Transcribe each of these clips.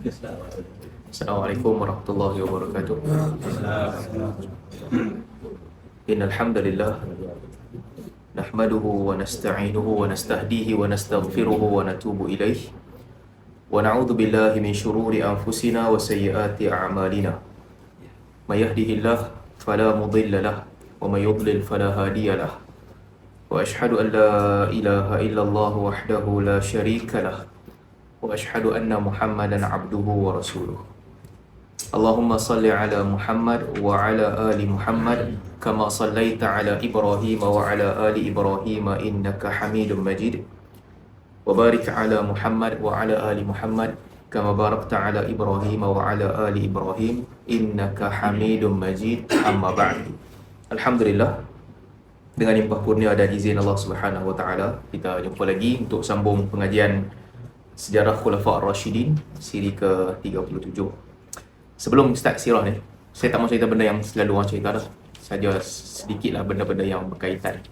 Assalamualaikum warahmatullahi wabarakatuh. Innal hamdalillah nahmaduhu wa nasta'inuhu wa nastahdihi wa nastaghfiruhu wa natubu ilaih wa na'udzu billahi min shururi anfusina wa sayyiati a'malina. May yahdihillahu fala mudilla lahu wa may yudlil fala hadiya lahu. Wa ashhadu an la ilaha illallah wahdahu la syarika lahu wa ashhadu anna Muhammadan abduhu wa rasuluh. Allahumma salli ala Muhammad wa ala ali Muhammad kama sallaita ala Ibrahim wa ala ali Ibrahim innaka Hamidum Majid. Wa barik ala Muhammad wa ala ali Muhammad kama barakta ala Ibrahim wa ala ali Ibrahim innaka Hamidum Majid. Amma ba'du. Alhamdulillah, dengan limpah kurnia dan izin Allah Subhanahu wa taala, kita jumpa lagi untuk sambung pengajian Sejarah Khulafa' Ar-Rashidin siri ke-37. Sebelum start sirah ni, saya tak mahu cerita benda yang selalu orang cerita dah. Saja sedikitlah benda-benda yang berkaitan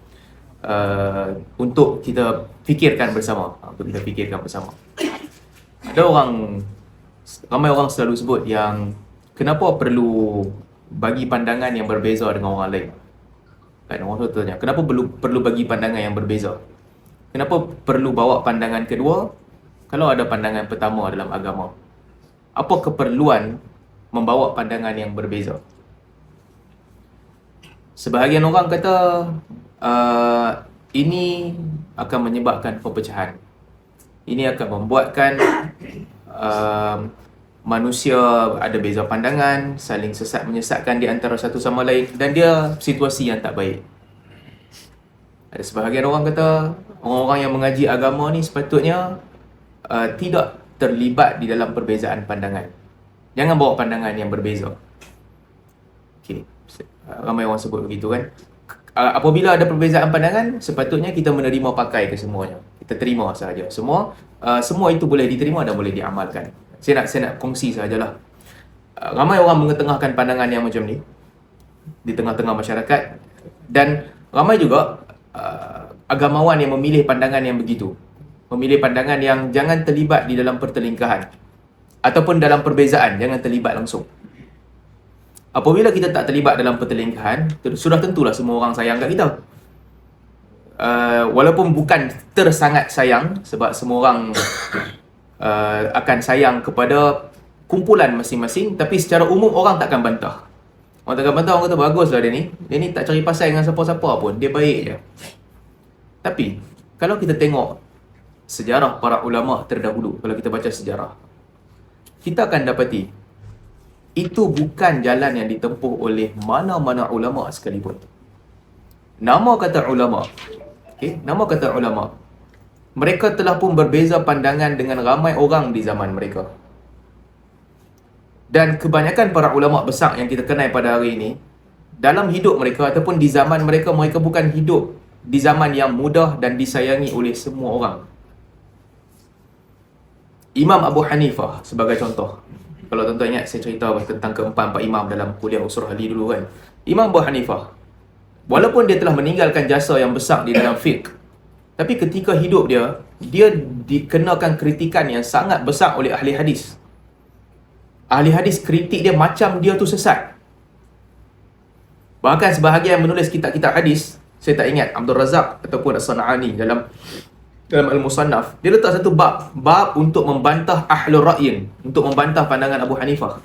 untuk kita fikirkan bersama. Ada ramai orang selalu sebut yang kenapa perlu bagi pandangan yang berbeza dengan orang lain. Kan orang tu tanya, kenapa perlu bagi pandangan yang berbeza? Kenapa perlu bawa pandangan kedua kalau ada pandangan pertama dalam agama? Apa keperluan membawa pandangan yang berbeza? Sebahagian orang kata ini akan menyebabkan perpecahan. Ini akan membuatkan manusia ada beza pandangan, saling sesat menyesatkan di antara satu sama lain, dan dia situasi yang tak baik. Ada sebahagian orang kata orang-orang yang mengaji agama ni sepatutnya tidak terlibat di dalam perbezaan pandangan. Jangan bawa pandangan yang berbeza. Okay. Ramai orang sebut begitu kan. Apabila ada perbezaan pandangan, sepatutnya kita menerima pakai kesemuanya. Kita terima sahaja. Semua itu boleh diterima dan boleh diamalkan. Saya nak kongsi sahajalah. Ramai orang mengetengahkan pandangan yang macam ni di tengah-tengah masyarakat, dan ramai juga agamawan yang memilih pandangan yang begitu. Memilih pandangan yang jangan terlibat di dalam pertelingkahan ataupun dalam perbezaan, jangan terlibat langsung. Apabila kita tak terlibat dalam pertelingkahan, sudah tentulah semua orang sayang kat kita. Walaupun bukan tersangat sayang, sebab semua orang akan sayang kepada kumpulan masing-masing, tapi secara umum orang takkan bantah. Orang takkan bantah, orang kata baguslah dia ni tak cari pasal dengan siapa-siapa pun, dia baik je. Tapi kalau kita tengok sejarah para ulama terdahulu, kalau kita baca sejarah, kita akan dapati itu bukan jalan yang ditempuh oleh mana-mana ulama sekalipun. Nama kata ulama, mereka telah pun berbeza pandangan dengan ramai orang di zaman mereka. Dan kebanyakan para ulama besar yang kita kenal pada hari ini, dalam hidup mereka ataupun di zaman mereka, mereka bukan hidup di zaman yang mudah dan disayangi oleh semua orang. Imam Abu Hanifah sebagai contoh. Kalau tuan-tuan ingat, saya cerita tentang keempat-empat imam dalam kuliah usul hadis dulu kan. Imam Abu Hanifah, walaupun dia telah meninggalkan jasa yang besar di dalam fiqh, tapi ketika hidup dia dikenakan kritikan yang sangat besar oleh ahli hadis. Ahli hadis kritik dia macam dia tu sesat. Bahkan sebahagian yang menulis kitab-kitab hadis, saya tak ingat, Abdul Razak ataupun As-San'ani dalam Al-Musannaf, dia letak satu bab untuk membantah ahlul ra'yin, untuk membantah pandangan Abu Hanifah.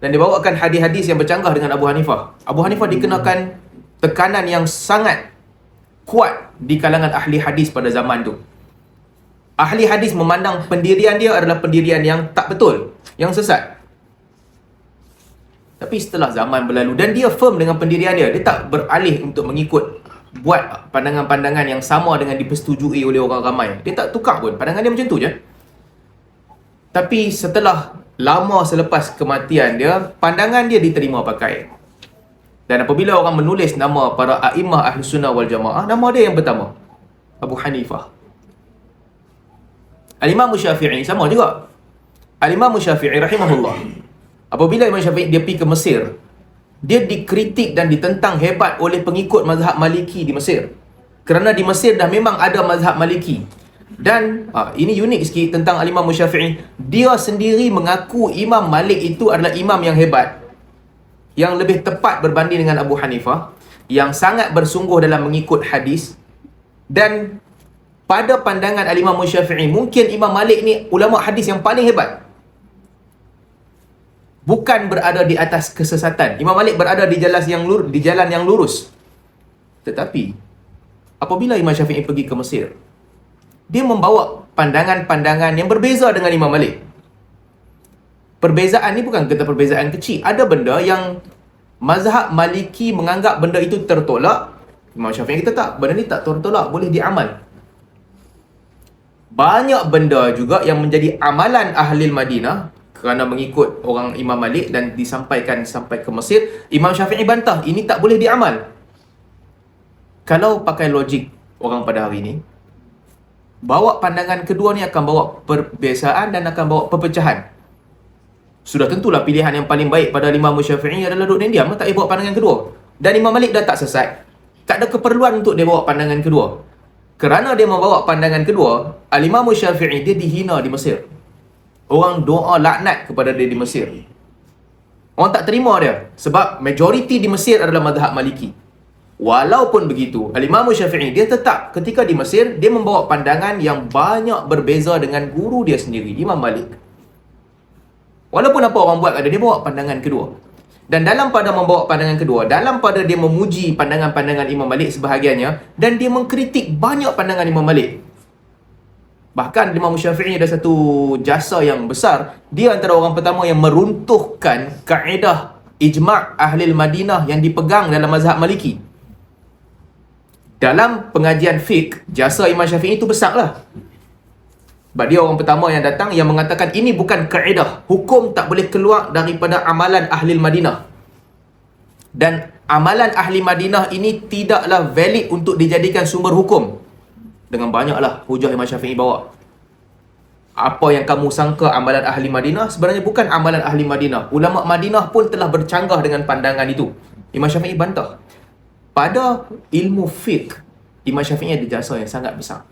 Dan dia bawakan hadis-hadis yang bercanggah dengan Abu Hanifah. Abu Hanifah dikenakan tekanan yang sangat kuat di kalangan ahli hadis pada zaman tu. Ahli hadis memandang pendirian dia adalah pendirian yang tak betul, yang sesat. Tapi setelah zaman berlalu dan dia firm dengan pendirian dia, dia tak beralih untuk mengikut buat pandangan-pandangan yang sama dengan dipersetujui oleh orang ramai. Dia tak tukar pun, pandangan dia macam tu je. Tapi setelah lama selepas kematian dia, pandangan dia diterima pakai. Dan apabila orang menulis nama para a'imah ahli sunnah wal jamaah, nama dia yang pertama, Abu Hanifah. Al-Imam Syafi'i sama juga. Al-Imam Syafi'i rahimahullah, apabila Imam Syafi'i dia pergi ke Mesir, dia dikritik dan ditentang hebat oleh pengikut mazhab Maliki di Mesir. Kerana di Mesir dah memang ada mazhab Maliki. Dan ini unik sikit tentang Al-Imam Syafi'i. Dia sendiri mengaku Imam Malik itu adalah imam yang hebat, yang lebih tepat berbanding dengan Abu Hanifah, yang sangat bersungguh dalam mengikut hadis. Dan pada pandangan Al-Imam Syafi'i, mungkin Imam Malik ni ulama hadis yang paling hebat. Bukan berada di atas kesesatan. Imam Malik berada di jalan yang lurus. Tetapi apabila Imam Syafi'i pergi ke Mesir, dia membawa pandangan-pandangan yang berbeza dengan Imam Malik. Perbezaan ni bukan kata perbezaan kecil. Ada benda yang mazhab Maliki menganggap benda itu tertolak, Imam Syafi'i kata tak, benda ni tak tertolak, boleh diamal. Banyak benda juga yang menjadi amalan ahli Madinah kerana mengikut orang Imam Malik dan disampaikan sampai ke Mesir, Imam Syafi'i bantah, ini tak boleh diamal. Kalau pakai logik orang pada hari ini, bawa pandangan kedua ni akan bawa perbezaan dan akan bawa perpecahan. Sudah tentulah pilihan yang paling baik pada Imam Syafi'i adalah duduk diam, tak payah bawa pandangan kedua. Dan Imam Malik dah tak sesat, tak ada keperluan untuk dia bawa pandangan kedua. Kerana dia membawa pandangan kedua, Al-Imam Syafi'i dia dihina di Mesir. Orang doa laknat kepada dia di Mesir. Orang tak terima dia sebab majoriti di Mesir adalah mazhab Maliki. Walaupun begitu, Al-Imam Syafi'i dia tetap ketika di Mesir, dia membawa pandangan yang banyak berbeza dengan guru dia sendiri, Imam Malik. Walaupun apa orang buat, dia bawa pandangan kedua. Dan dalam pada membawa pandangan kedua, dalam pada dia memuji pandangan-pandangan Imam Malik sebahagiannya, dan dia mengkritik banyak pandangan Imam Malik. Bahkan Imam Syafi'i ada satu jasa yang besar. Dia antara orang pertama yang meruntuhkan kaedah ijma' ahli Madinah yang dipegang dalam mazhab Maliki. Dalam pengajian fiqh, jasa Imam Syafi'i itu besarlah. Sebab dia orang pertama yang datang yang mengatakan ini bukan kaedah. Hukum tak boleh keluar daripada amalan ahli Madinah. Dan amalan ahli Madinah ini tidaklah valid untuk dijadikan sumber hukum. Dengan banyaklah hujah Imam Syafi'i bawa. Apa yang kamu sangka amalan ahli Madinah, sebenarnya bukan amalan ahli Madinah. Ulama Madinah pun telah bercanggah dengan pandangan itu. Imam Syafi'i bantah. Pada ilmu fiqh, Imam Syafi'i ada jasa yang sangat besar.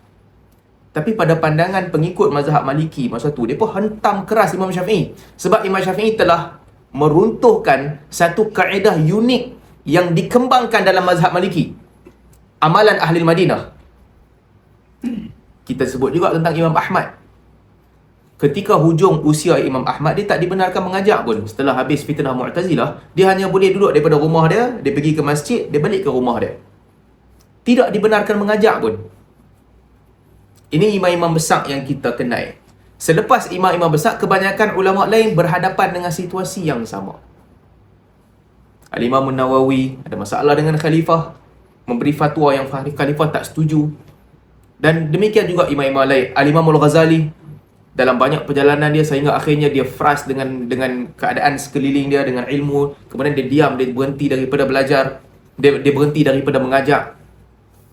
Tapi pada pandangan pengikut mazhab Maliki masa tu, dia pun hentam keras Imam Syafi'i. Sebab Imam Syafi'i telah meruntuhkan satu kaedah unik yang dikembangkan dalam mazhab Maliki. Amalan ahli Madinah. Kita sebut juga tentang Imam Ahmad. Ketika hujung usia Imam Ahmad, dia tak dibenarkan mengajak pun. Setelah habis fitnah Mu'tazilah, dia hanya boleh duduk daripada rumah dia, dia pergi ke masjid, dia balik ke rumah dia. Tidak dibenarkan mengajak pun. Ini imam-imam besar yang kita kenal. Selepas imam-imam besar, kebanyakan ulama lain berhadapan dengan situasi yang sama. Al-Imam Nawawi ada masalah dengan khalifah, memberi fatwa yang khalifah tak setuju. Dan demikian juga imam-imam lain. Al-Imam Al-Ghazali dalam banyak perjalanan dia sehingga akhirnya dia frust dengan keadaan sekeliling dia, dengan ilmu. Kemudian dia diam, dia berhenti daripada belajar, dia berhenti daripada mengajak,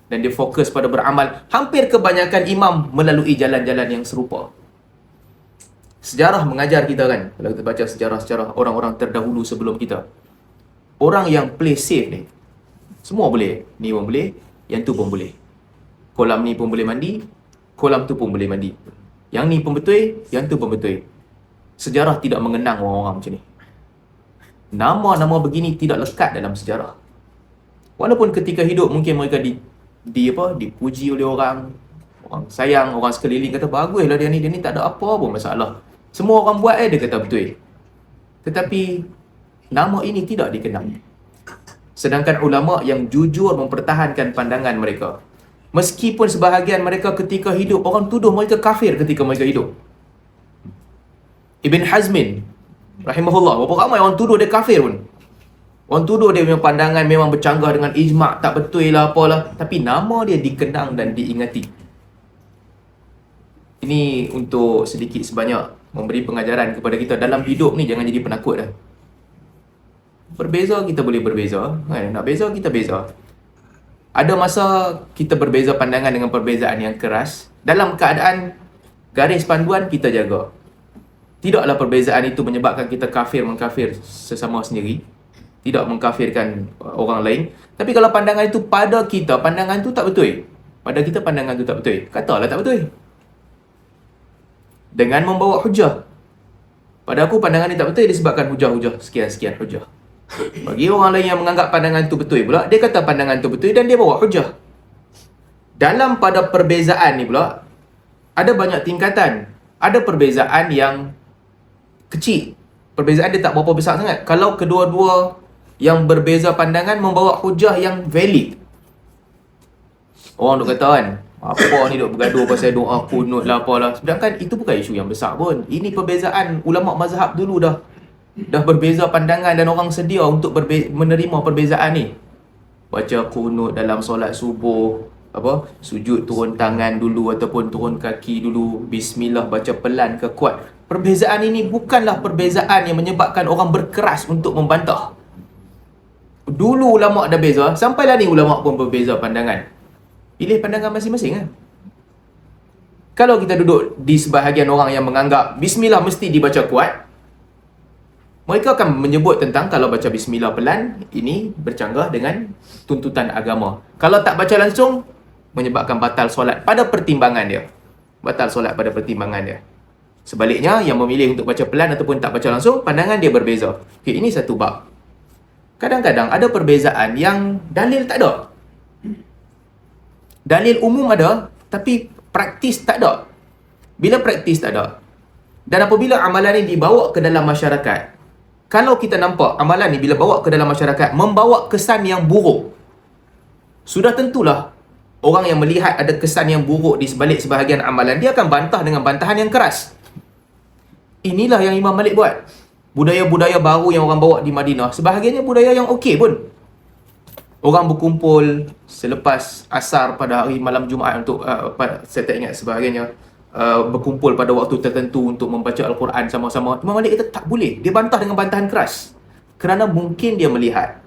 dan dia fokus pada beramal. Hampir kebanyakan imam melalui jalan-jalan yang serupa. Sejarah mengajar kita kan, kalau kita baca sejarah-sejarah orang-orang terdahulu sebelum kita, orang yang play safe ni, semua boleh. Ni pun boleh, yang tu pun boleh. Kolam ni pun boleh mandi, kolam tu pun boleh mandi. Yang ni pun betul, yang tu pun betul. Sejarah tidak mengenang orang-orang macam ni. Nama-nama begini tidak lekat dalam sejarah. Walaupun ketika hidup mungkin mereka dipuji oleh orang sayang, orang sekeliling kata baguslah dia ni tak ada apa pun masalah. Semua orang buat dia kata betul. Tetapi nama ini tidak dikenang. Sedangkan ulama yang jujur mempertahankan pandangan mereka, meskipun sebahagian mereka ketika hidup orang tuduh mereka kafir ketika mereka hidup. Ibn Hazmin rahimahullah, berapa ramai orang tuduh dia kafir pun. Orang tuduh dia punya pandangan memang bercanggah dengan ijma', tak betul lah apalah, tapi nama dia dikenang dan diingati. Ini untuk sedikit sebanyak memberi pengajaran kepada kita dalam hidup ni, jangan jadi penakut dah. Berbeza kita boleh berbeza, nak beza kita beza. Ada masa kita berbeza pandangan dengan perbezaan yang keras. Dalam keadaan garis panduan kita jaga. Tidaklah perbezaan itu menyebabkan kita mengkafir sesama sendiri. Tidak mengkafirkan orang lain. Tapi kalau pandangan itu pada kita, pandangan itu tak betul. Pada kita pandangan itu tak betul. Katalah tak betul. dengan membawa hujah. Pada aku pandangan ni tak betul disebabkan hujah-hujah, sekian-sekian hujah. Bagi orang lain yang menganggap pandangan tu betul pula, dia kata pandangan tu betul dan dia bawa hujah. Dalam pada perbezaan ni pula, ada banyak tingkatan. Ada perbezaan yang kecil. Perbezaan dia tak berapa besar sangat. Kalau kedua-dua yang berbeza pandangan membawa hujah yang valid. Orang duk kata kan, apa ni duk bergaduh pasal doa kunut lah apalah. Sedangkan itu bukan isu yang besar pun. Ini perbezaan ulama mazhab dulu dah berbeza pandangan dan orang sedia untuk menerima perbezaan ni. Baca kunut dalam solat subuh, sujud turun tangan dulu ataupun turun kaki dulu, bismillah baca pelan ke kuat. Perbezaan ini bukanlah perbezaan yang menyebabkan orang berkeras untuk membantah. Dulu ulama dah beza, sampailah ni ulama pun berbeza pandangan. Pilih pandangan masing-masing kan. Kalau kita duduk di sebahagian orang yang menganggap bismillah mesti dibaca kuat, mereka akan menyebut tentang kalau baca bismillah pelan, ini bercanggah dengan tuntutan agama. Kalau tak baca langsung, menyebabkan batal solat pada pertimbangan dia. Batal solat pada pertimbangan dia. Sebaliknya, yang memilih untuk baca pelan ataupun tak baca langsung, pandangan dia berbeza. Okay, ini satu bab. Kadang-kadang ada perbezaan yang dalil tak ada. Dalil umum ada, tapi praktis tak ada. Bila praktis tak ada, dan apabila amalan ini dibawa ke dalam masyarakat, kalau kita nampak amalan ni bila bawa ke dalam masyarakat membawa kesan yang buruk, sudah tentulah orang yang melihat ada kesan yang buruk di sebalik sebahagian amalan, dia akan bantah dengan bantahan yang keras. Inilah yang Imam Malik buat. Budaya-budaya baru yang orang bawa di Madinah, sebahagiannya budaya yang okey pun. Orang berkumpul selepas asar pada hari malam Jumaat untuk, saya tak ingat sebahagiannya, berkumpul pada waktu tertentu untuk membaca Al-Quran sama-sama. Imam Malik kata tak boleh. Dia bantah dengan bantahan keras. Kerana mungkin dia melihat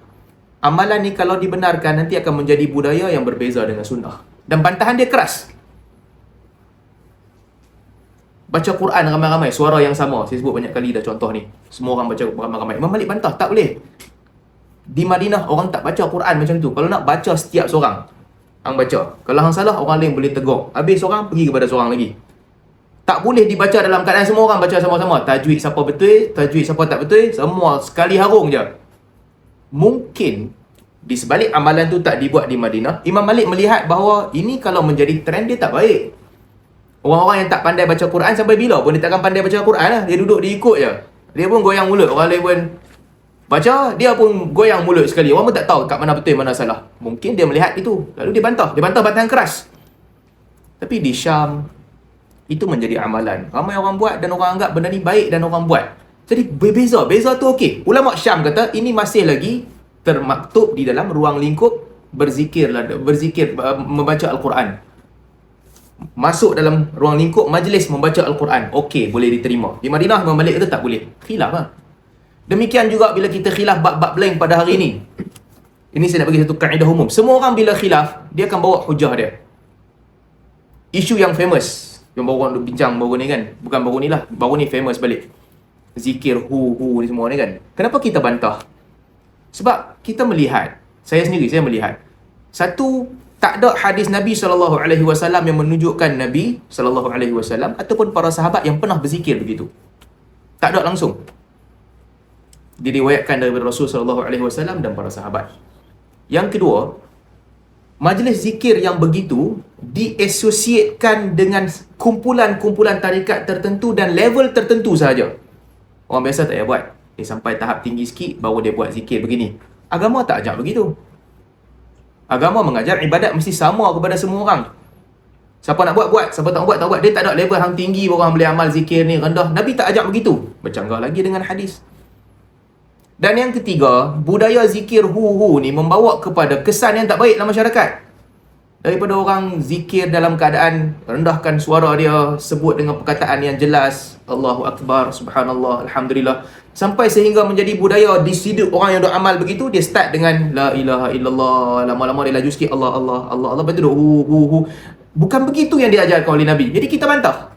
amalan ni kalau dibenarkan nanti akan menjadi budaya yang berbeza dengan sunnah. Dan bantahan dia keras. Baca Quran ramai-ramai, suara yang sama. Saya sebut banyak kali dah contoh ni. Semua orang baca ramai-ramai. Imam Malik bantah, tak boleh. Di Madinah orang tak baca Quran macam tu. Kalau nak baca setiap seorang, hang baca. Kalau hang salah, orang lain boleh tegur. Habis seorang, pergi kepada seorang lagi. Tak boleh dibaca dalam keadaan semua orang baca sama-sama. Tajwid siapa betul, tajwid siapa tak betul, semua sekali harung je. Mungkin di sebalik amalan tu tak dibuat di Madinah, Imam Malik melihat bahawa ini kalau menjadi trend dia tak baik. Orang-orang yang tak pandai baca Quran sampai bila pun dia takkan pandai baca Quran lah. Dia duduk diikut je. Dia pun goyang mulut. Orang lain pun baca, dia pun goyang mulut sekali. Orang pun tak tahu kat mana betul, mana salah. Mungkin dia melihat itu. Lalu dia bantah. Dia bantah bantahan keras. Tapi di Syam, itu menjadi amalan. Ramai orang buat dan orang anggap benda ni baik dan orang buat. Jadi berbeza. Beza tu okey. Ulama Syam kata ini masih lagi termaktub di dalam ruang lingkup berzikir, membaca Al-Quran. Masuk dalam ruang lingkup majlis membaca Al-Quran. Okey, boleh diterima. Di Madinah, Imam Malik kata tak boleh. Khilaf lah. Demikian juga bila kita khilaf bab-bab lain pada hari ini. Ini saya nak bagi satu kaedah umum. Semua orang bila khilaf, dia akan bawa hujah dia. Isu yang famous, yang baru orang bincang baru ni kan. Bukan baru ni lah. Baru ni famous balik. Zikir hu ni semua ni kan. Kenapa kita bantah? Sebab kita melihat, saya melihat, satu, tak ada hadis Nabi SAW yang menunjukkan Nabi SAW ataupun para sahabat yang pernah berzikir begitu. Tak ada langsung. Diriwayatkan daripada Rasulullah SAW dan para sahabat. Yang kedua, majlis zikir yang begitu diasosiatkan dengan kumpulan-kumpulan tarikat tertentu dan level tertentu sahaja. Orang biasa tak payah buat. Dia sampai tahap tinggi sikit baru dia buat zikir begini. Agama tak ajak begitu. Agama mengajar ibadat mesti sama kepada semua orang. Siapa nak buat, siapa tak buat, tak buat. Dia tak ada level hang tinggi baru hang boleh amal zikir ni rendah. Nabi tak ajak begitu. Bercanggah lagi dengan hadis. Dan yang ketiga, budaya zikir hu ni membawa kepada kesan yang tak baik dalam masyarakat. Daripada orang zikir dalam keadaan rendahkan suara dia, sebut dengan perkataan yang jelas, Allahu Akbar, Subhanallah, Alhamdulillah, sampai sehingga menjadi budaya di hidup orang yang beramal begitu. Dia start dengan La ilaha illallah, lama-lama dia laju sikit Allah, Allah, Allah, Allah, lepas tu hu. Bukan begitu yang diajarkan oleh Nabi. Jadi kita bantah.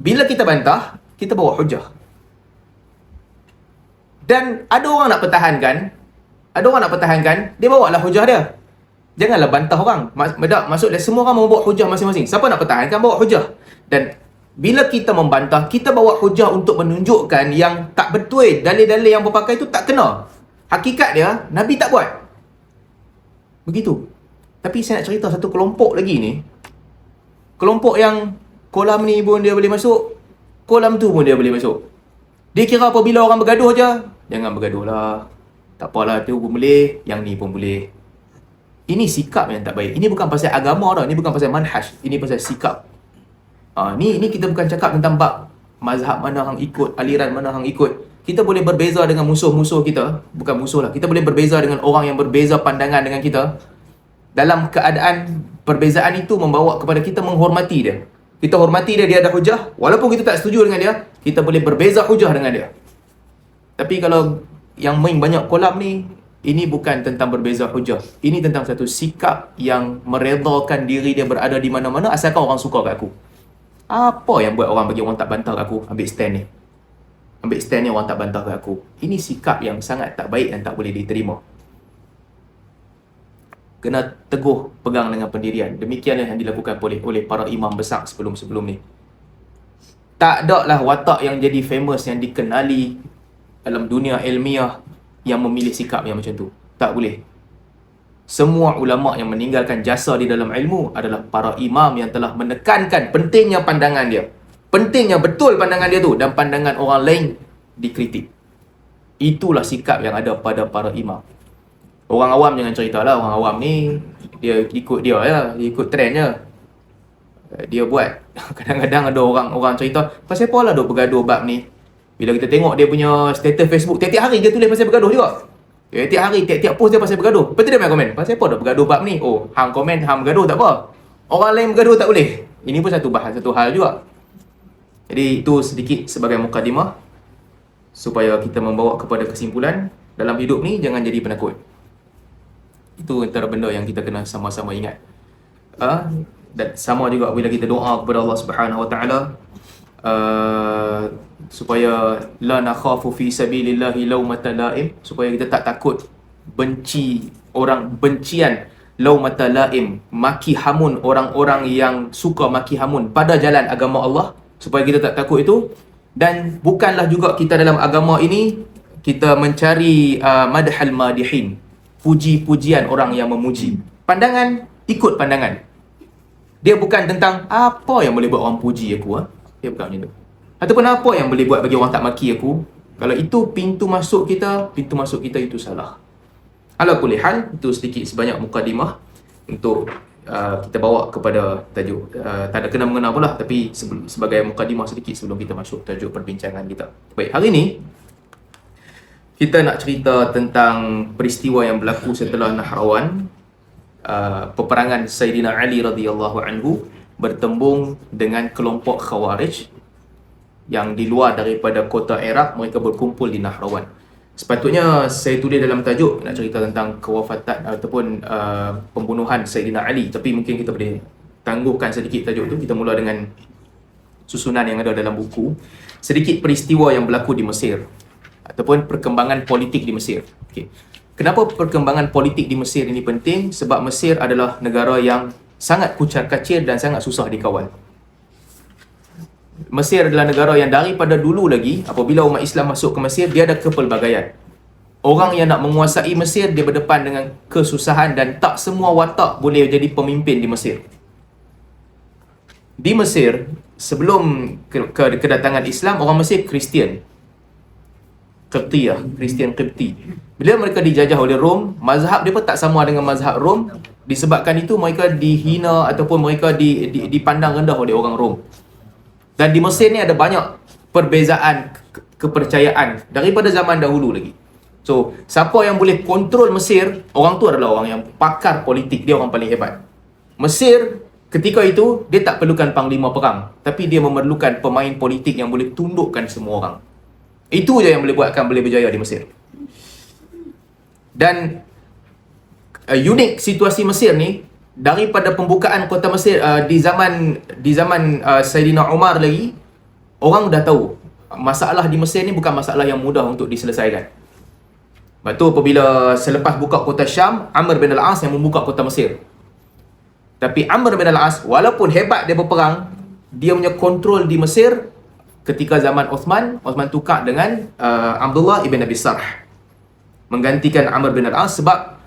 Bila kita bantah, kita bawa hujah. Dan ada orang nak pertahankan, dia bawa lah hujah dia. Janganlah bantah orang. Maksudnya semua orang membawa hujah masing-masing. Siapa nak pertahankan, bawa hujah. Dan bila kita membantah, kita bawa hujah untuk menunjukkan yang tak betul. Dalil-dalil yang berpakai itu tak kena. Hakikat dia, Nabi tak buat. Begitu. Tapi saya nak cerita satu kelompok lagi ni. Kelompok yang kolam ni pun dia boleh masuk, kolam tu pun dia boleh masuk. Dia kira apabila orang bergaduh je, jangan bergaduh lah. Tak apalah, tu pun boleh, yang ni pun boleh. Ini sikap yang tak baik. Ini bukan pasal agama dah, ini bukan pasal manhaj, ini pasal sikap. Ni kita bukan cakap tentang bab mazhab mana hang ikut, aliran mana hang ikut. Kita boleh berbeza dengan musuh-musuh kita, bukan musuh lah. Kita boleh berbeza dengan orang yang berbeza pandangan dengan kita. Dalam keadaan perbezaan itu membawa kepada kita menghormati dia. Kita hormati dia, dia ada hujah. Walaupun kita tak setuju dengan dia, kita boleh berbeza hujah dengan dia. Tapi kalau yang main banyak kolam ni, ini bukan tentang berbeza hujah. Ini tentang satu sikap yang meredakan diri dia berada di mana-mana asalkan orang suka kat aku. Apa yang buat orang bagi orang tak bantah kat aku? Ambil stand ni. Ambil stand ni orang tak bantah kat aku. Ini sikap yang sangat tak baik dan tak boleh diterima. Kena teguh pegang dengan pendirian. Demikianlah yang dilakukan oleh para imam besar sebelum-sebelum ni. Tak ada lah watak yang jadi famous, yang dikenali dalam dunia ilmiah yang memilih sikap yang macam tu. Tak boleh. Semua ulama' yang meninggalkan jasa di dalam ilmu adalah para imam yang telah menekankan pentingnya pandangan dia. Pentingnya betul pandangan dia tu dan pandangan orang lain dikritik. Itulah sikap yang ada pada para imam. Orang awam jangan ceritalah, orang awam ni dia ikut dia ya, dia ikut trend je. Dia buat. Kadang-kadang ada orang cerita, pasal apa lah duk bergaduh bab ni? Bila kita tengok dia punya status Facebook, tiap-tiap hari dia tulis pasal bergaduh juga. Tiap-tiap hari, tiap-tiap post dia pasal bergaduh. Lepas tu dia main komen, pasal apa dah bergaduh bab ni? Oh, hang komen, hang bergaduh tak apa. Orang lain bergaduh tak boleh. Ini pun satu hal juga. Jadi itu sedikit sebagai mukadimah supaya kita membawa kepada kesimpulan dalam hidup ni jangan jadi penakut. Itu antara benda yang kita kena sama-sama ingat. Dan sama juga bila kita doa kepada Allah Subhanahu Wa Taala, supaya la nakhafu fi sabilillahi laumata laim, supaya kita tak takut bencian laumata laim, maki hamun orang-orang yang suka maki hamun pada jalan agama Allah, supaya kita tak takut itu. Dan bukanlah juga kita dalam agama ini kita mencari madhal madihin, puji-pujian orang yang memuji. Pandangan, ikut pandangan. Dia bukan tentang apa yang boleh buat orang puji aku. Dia bukan macam tu. Ataupun apa yang boleh buat bagi orang tak maki aku. Kalau itu pintu masuk kita itu salah. Ala kulli hal, itu sedikit sebanyak mukadimah untuk kita bawa kepada tajuk. Tak ada kena-mengena pula, tapi sebagai mukadimah sedikit sebelum kita masuk tajuk perbincangan kita. Baik, hari ini kita nak cerita tentang peristiwa yang berlaku setelah Nahrawan, peperangan Sayyidina Ali radhiyallahu anhu bertembung dengan kelompok Khawarij yang di luar daripada kota Iraq, mereka berkumpul di Nahrawan. Sepatutnya saya tulis dalam tajuk nak cerita tentang kewafatan ataupun pembunuhan Sayyidina Ali, tapi mungkin kita boleh tangguhkan sedikit tajuk tu. Kita mula dengan susunan yang ada dalam buku. Sedikit peristiwa yang berlaku di Mesir ataupun perkembangan politik di Mesir. Okay. Kenapa perkembangan politik di Mesir ini penting? Sebab Mesir adalah negara yang sangat kucar-kacir dan sangat susah dikawal. Mesir adalah negara yang daripada dulu lagi, apabila umat Islam masuk ke Mesir, dia ada kepelbagaian. Orang yang nak menguasai Mesir, dia berdepan dengan kesusahan dan tak semua watak boleh jadi pemimpin di Mesir. Di Mesir, sebelum kedatangan Islam, orang Mesir Kristian. Qibtiyah, Kristian Qibti. Bila mereka dijajah oleh Rom, mazhab dia pun tak sama dengan mazhab Rom. Disebabkan itu mereka dihina ataupun mereka dipandang rendah oleh orang Rom. Dan di Mesir ni ada banyak perbezaan kepercayaan daripada zaman dahulu lagi. So, siapa yang boleh kontrol Mesir, orang tu adalah orang yang pakar politik, dia orang paling hebat. Mesir ketika itu, dia tak perlukan panglima perang, tapi dia memerlukan pemain politik yang boleh tundukkan semua orang. Itu je yang boleh buatkan boleh berjaya di Mesir. Dan unik situasi Mesir ni, daripada pembukaan kota Mesir di zaman Sayyidina Umar lagi, orang dah tahu masalah di Mesir ni bukan masalah yang mudah untuk diselesaikan. Lepas tu apabila selepas buka kota Syam, Amr bin al-As yang membuka kota Mesir. Tapi Amr bin al-As walaupun hebat dia berperang, dia punya kontrol di Mesir ketika zaman Osman tukar dengan Abdullah ibn Abi Sarh, menggantikan Amr bin al-As. Sebab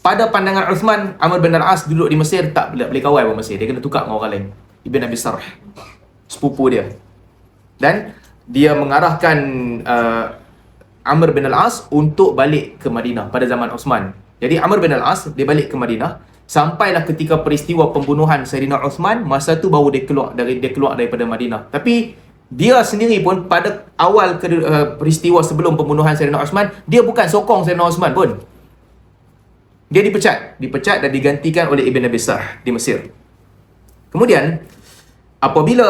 pada pandangan Uthman, Amr bin al-As duduk di Mesir tak boleh kawal dengan Mesir, dia kena tukar dengan orang lain, Ibn Abi Sarh, sepupu dia. Dan dia mengarahkan Amr bin al-As untuk balik ke Madinah pada zaman Osman. Jadi Amr bin al-As dia balik ke Madinah, sampailah ketika peristiwa pembunuhan Sayyidina Uthman, masa tu baru dia keluar daripada Madinah. Tapi dia sendiri pun pada awal peristiwa sebelum pembunuhan Sayyidina Uthman, dia bukan sokong Sayyidina Uthman pun. Dia dipecat dan digantikan oleh Ibn Abi Sarh di Mesir. Kemudian apabila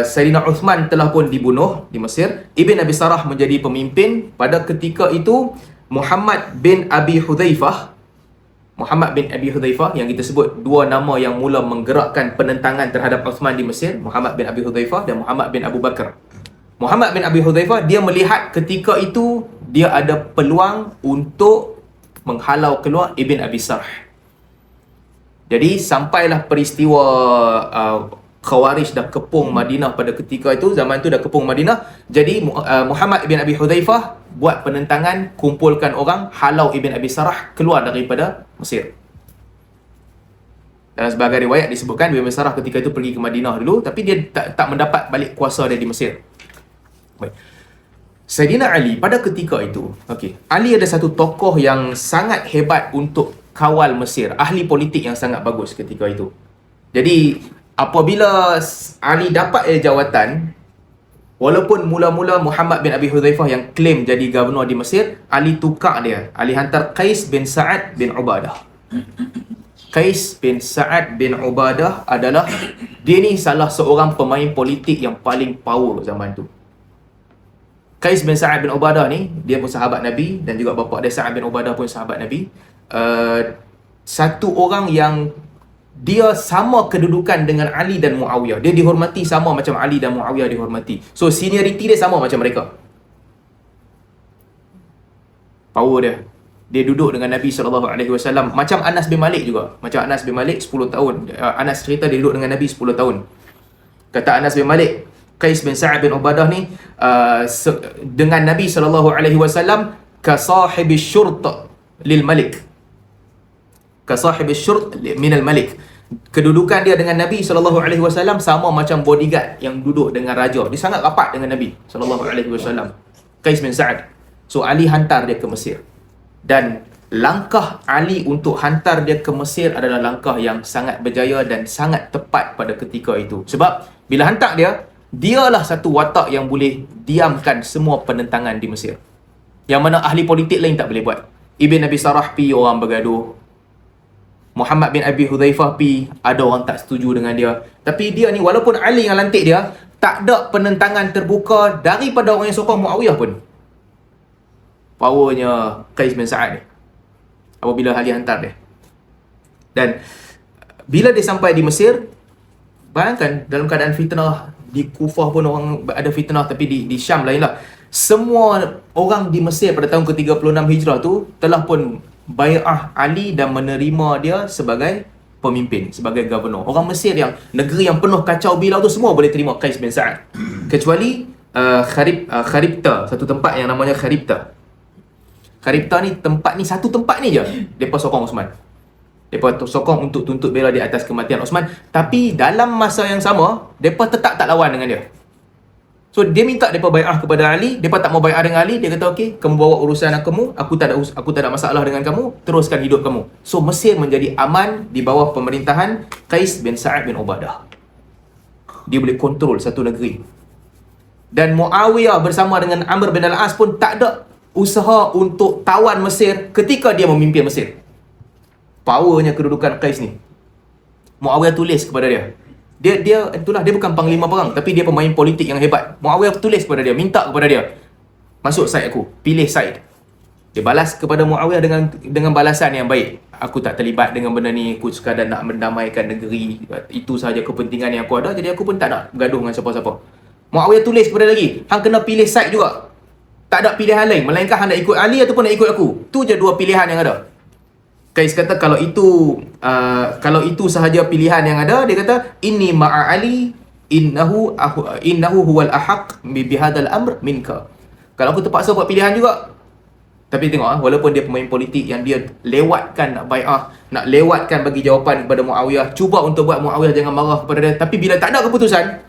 Sayyidina Uthman telah pun dibunuh di Mesir, Ibn Abi Sarh menjadi pemimpin. Pada ketika itu Muhammad bin Abi Hudzaifah yang kita sebut dua nama yang mula menggerakkan penentangan terhadap Uthman di Mesir, Muhammad bin Abi Hudzaifah dan Muhammad bin Abu Bakar. Muhammad bin Abi Hudzaifah dia melihat ketika itu dia ada peluang untuk menghalau keluar Ibn Abi Sarh. Jadi sampailah peristiwa Khawarij dah kepung Madinah pada ketika itu, zaman tu dah kepung Madinah. Jadi Muhammad bin Abi Hudzaifah buat penentangan, kumpulkan orang, halau Ibn Abi Sarh keluar daripada Mesir. Dalam sebagai riwayat disebutkan Ibn Abi Sarh ketika itu pergi ke Madinah dulu, tapi dia tak mendapat balik kuasa dia di Mesir. Baik. Sayyidina Ali pada ketika itu, Ali ada satu tokoh yang sangat hebat untuk kawal Mesir, ahli politik yang sangat bagus ketika itu. Jadi apabila Ali dapat jawatan, walaupun mula-mula Muhammad bin Abi Hudzaifah yang claim jadi gubernur di Mesir, Ali tukar dia. Ali hantar Qais bin Sa'ad bin Ubadah. Qais bin Sa'ad bin Ubadah adalah, dia ni salah seorang pemain politik yang paling power zaman tu. Qais bin Sa'ad bin Ubadah ni, dia pun sahabat Nabi, dan juga bapa dia Sa'ad bin Ubadah pun sahabat Nabi. Satu orang yang dia sama kedudukan dengan Ali dan Muawiyah. Dia dihormati sama macam Ali dan Muawiyah dihormati. So seniority dia sama macam mereka. Power dia. Dia duduk dengan Nabi SAW. Macam Anas bin Malik juga. Macam Anas bin Malik 10 tahun. Anas cerita dia duduk dengan Nabi 10 tahun. Kata Anas bin Malik, Qais bin Sa'ad bin Ubadah ni dengan Nabi SAW ka sahibi syurt lil malik. Ka sahibi syurt minal malik. Kedudukan dia dengan Nabi SAW sama macam bodyguard yang duduk dengan raja. Dia sangat rapat dengan Nabi SAW. Qais bin Sa'ad. So Ali hantar dia ke Mesir. Dan langkah Ali untuk hantar dia ke Mesir adalah langkah yang sangat berjaya dan sangat tepat pada ketika itu. Sebab bila hantar dia, dialah satu watak yang boleh diamkan semua penentangan di Mesir, yang mana ahli politik lain tak boleh buat. Ibn Abi Sarh pi orang bergaduh, Muhammad bin Abi Hudzaifah pi ada orang tak setuju dengan dia. Tapi dia ni walaupun Ali yang lantik dia, tak ada penentangan terbuka daripada orang yang sokong Muawiyah pun. Powernya Qais bin Sa'ad ni apabila Ali hantar dia. Dan bila dia sampai di Mesir, bayangkan dalam keadaan fitnah. Di Kufah pun orang ada fitnah, tapi di Syam lain lah. Semua orang di Mesir pada tahun ke-36 Hijrah tu telah pun bai'ah Ali dan menerima dia sebagai pemimpin, sebagai gubernur. Orang Mesir yang negeri yang penuh kacau bilau tu semua boleh terima Qais bin Sa'ad. Kecuali Kharibta, satu tempat yang namanya Kharibta. Kharibta ni satu tempat ni je depa sokong Osman. Depa sokong untuk tuntut bela di atas kematian Osman. Tapi dalam masa yang sama, depa tetap tak lawan dengan dia. So dia minta depa bai'ah kepada Ali, depa tak mau bai'ah dengan Ali. Dia kata okey, kamu bawa urusan kamu, aku tak ada masalah dengan kamu, teruskan hidup kamu. So Mesir menjadi aman di bawah pemerintahan Qais bin Sa'ad bin Ubadah. Dia boleh kontrol satu negeri. Dan Muawiyah bersama dengan Amr bin al-As pun tak ada usaha untuk tawan Mesir ketika dia memimpin Mesir. Powernya kedudukan Qais ni. Muawiyah tulis kepada dia. Dia bukan panglima perang, tapi dia pemain politik yang hebat. Muawiyah tulis kepada dia, minta kepada dia, masuk side aku, pilih side. Dia balas kepada Muawiyah dengan balasan yang baik. Aku tak terlibat dengan benda ni, aku sekadar nak mendamaikan negeri. Itu sahaja kepentingan yang aku ada, jadi aku pun tak nak bergaduh dengan siapa-siapa. Muawiyah tulis kepada lagi, hang kena pilih side juga. Tak ada pilihan lain, melainkan hang nak ikut Ali ataupun nak ikut aku. Tu je dua pilihan yang ada. Qais kata kalau itu sahaja pilihan yang ada, dia kata inni ma'a Ali innahu huwal ahaq bihadzal amr minka. Kalau aku terpaksa buat pilihan juga. Tapi tengok, walaupun dia pemain politik yang dia lewatkan nak bai'ah, nak lewatkan bagi jawapan kepada Muawiyah, cuba untuk buat Muawiyah jangan marah kepada dia, tapi bila tak ada keputusan,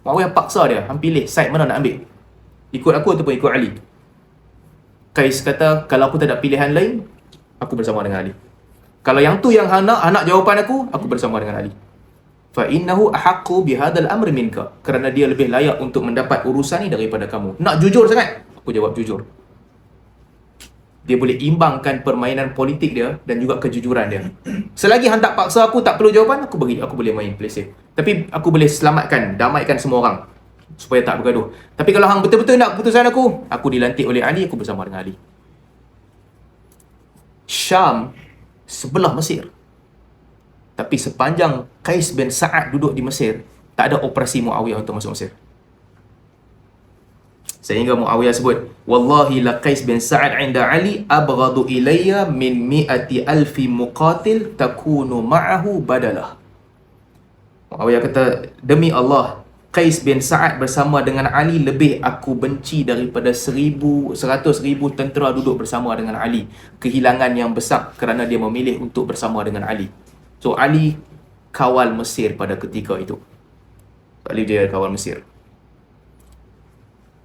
Muawiyah paksa dia, hang pilih side mana nak ambil. Ikut aku ataupun ikut Ali. Qais kata, kalau aku tak ada pilihan lain, aku bersama dengan Ali. Kalau yang tu yang hang nak jawapan aku bersama dengan Ali. Fa innahu ahaqqu bihadzal amr minka. Kerana dia lebih layak untuk mendapat urusan ni daripada kamu. Nak jujur sangat? Aku jawab jujur. Dia boleh imbangkan permainan politik dia dan juga kejujuran dia. Selagi hang tak paksa aku, tak perlu jawapan, aku boleh main play safe. Tapi aku boleh damaikan semua orang supaya tak bergaduh. Tapi kalau hang betul-betul nak keputusan aku dilantik oleh Ali, aku bersama dengan Ali. Syam sebelah Mesir. Tapi sepanjang Qais bin Sa'ad duduk di Mesir, tak ada operasi Muawiyah untuk masuk Mesir. Sehingga Muawiyah sebut, wallahi la Qais bin Sa'ad 'inda Ali abghadu ilayya min 100,000 muqatil takunu ma'ahu badalah. Muawiyah kata, demi Allah, Qais bin Sa'ad bersama dengan Ali lebih aku benci daripada 100,000 tentera duduk bersama dengan Ali. Kehilangan yang besar kerana dia memilih untuk bersama dengan Ali. So Ali kawal Mesir pada ketika itu. Ali dia kawal Mesir.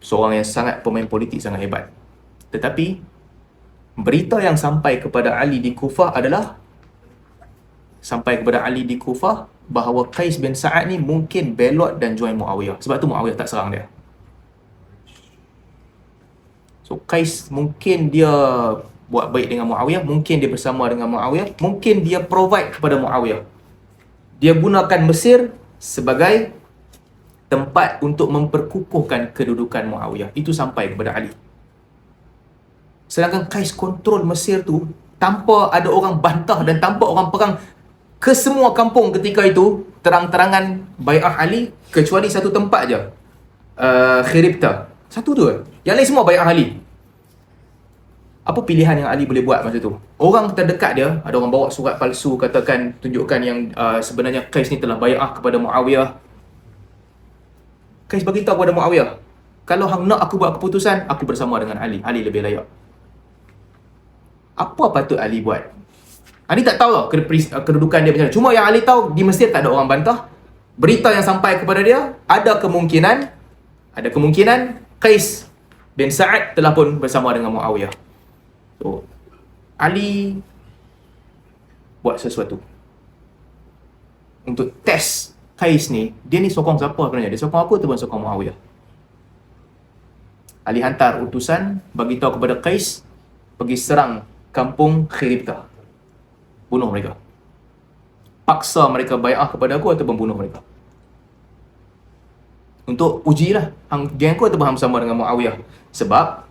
Seorang yang sangat pemain politik sangat hebat. Tetapi berita yang sampai kepada Ali di Kufah adalah bahawa Qais bin Sa'ad ni mungkin belot dan join Muawiyah. Sebab tu Muawiyah tak serang dia. So Qais mungkin dia buat baik dengan Muawiyah, mungkin dia bersama dengan Muawiyah, mungkin dia provide kepada Muawiyah. Dia gunakan Mesir sebagai tempat untuk memperkukuhkan kedudukan Muawiyah. Itu sampai kepada Ali. Sedangkan Qais kontrol Mesir tu tanpa ada orang bantah dan tanpa orang perang ke semua kampung ketika itu, terang-terangan bai'ah Ali, kecuali satu tempat je, Khiribta. Satu tu. Yang lain semua bai'ah Ali. Apa pilihan yang Ali boleh buat masa tu? Orang terdekat dia, ada orang bawa surat palsu, katakan, tunjukkan yang sebenarnya Qais ni telah bai'ah kepada Muawiyah. Qais beritahu kepada Muawiyah, kalau hang nak aku buat keputusan, aku bersama dengan Ali. Ali lebih layak. Apa patut Ali buat? Ali tak tahu lah kedudukan dia macam mana. Cuma yang Ali tahu, di Mesir tak ada orang bantah. Berita yang sampai kepada dia, ada kemungkinan Qais bin Sa'ad telah pun bersama dengan Muawiyah. So, Ali buat sesuatu untuk test Qais ni. Dia ni sokong siapa sebenarnya? Dia sokong aku ataupun sokong Muawiyah? Ali hantar utusan bagi tahu kepada Qais pergi serang kampung Khiribta. Bunuh mereka. Paksa mereka bai'ah kepada aku ataupun bunuh mereka. Untuk ujilah hang geng aku ataupun hang bersama dengan Muawiyah. Sebab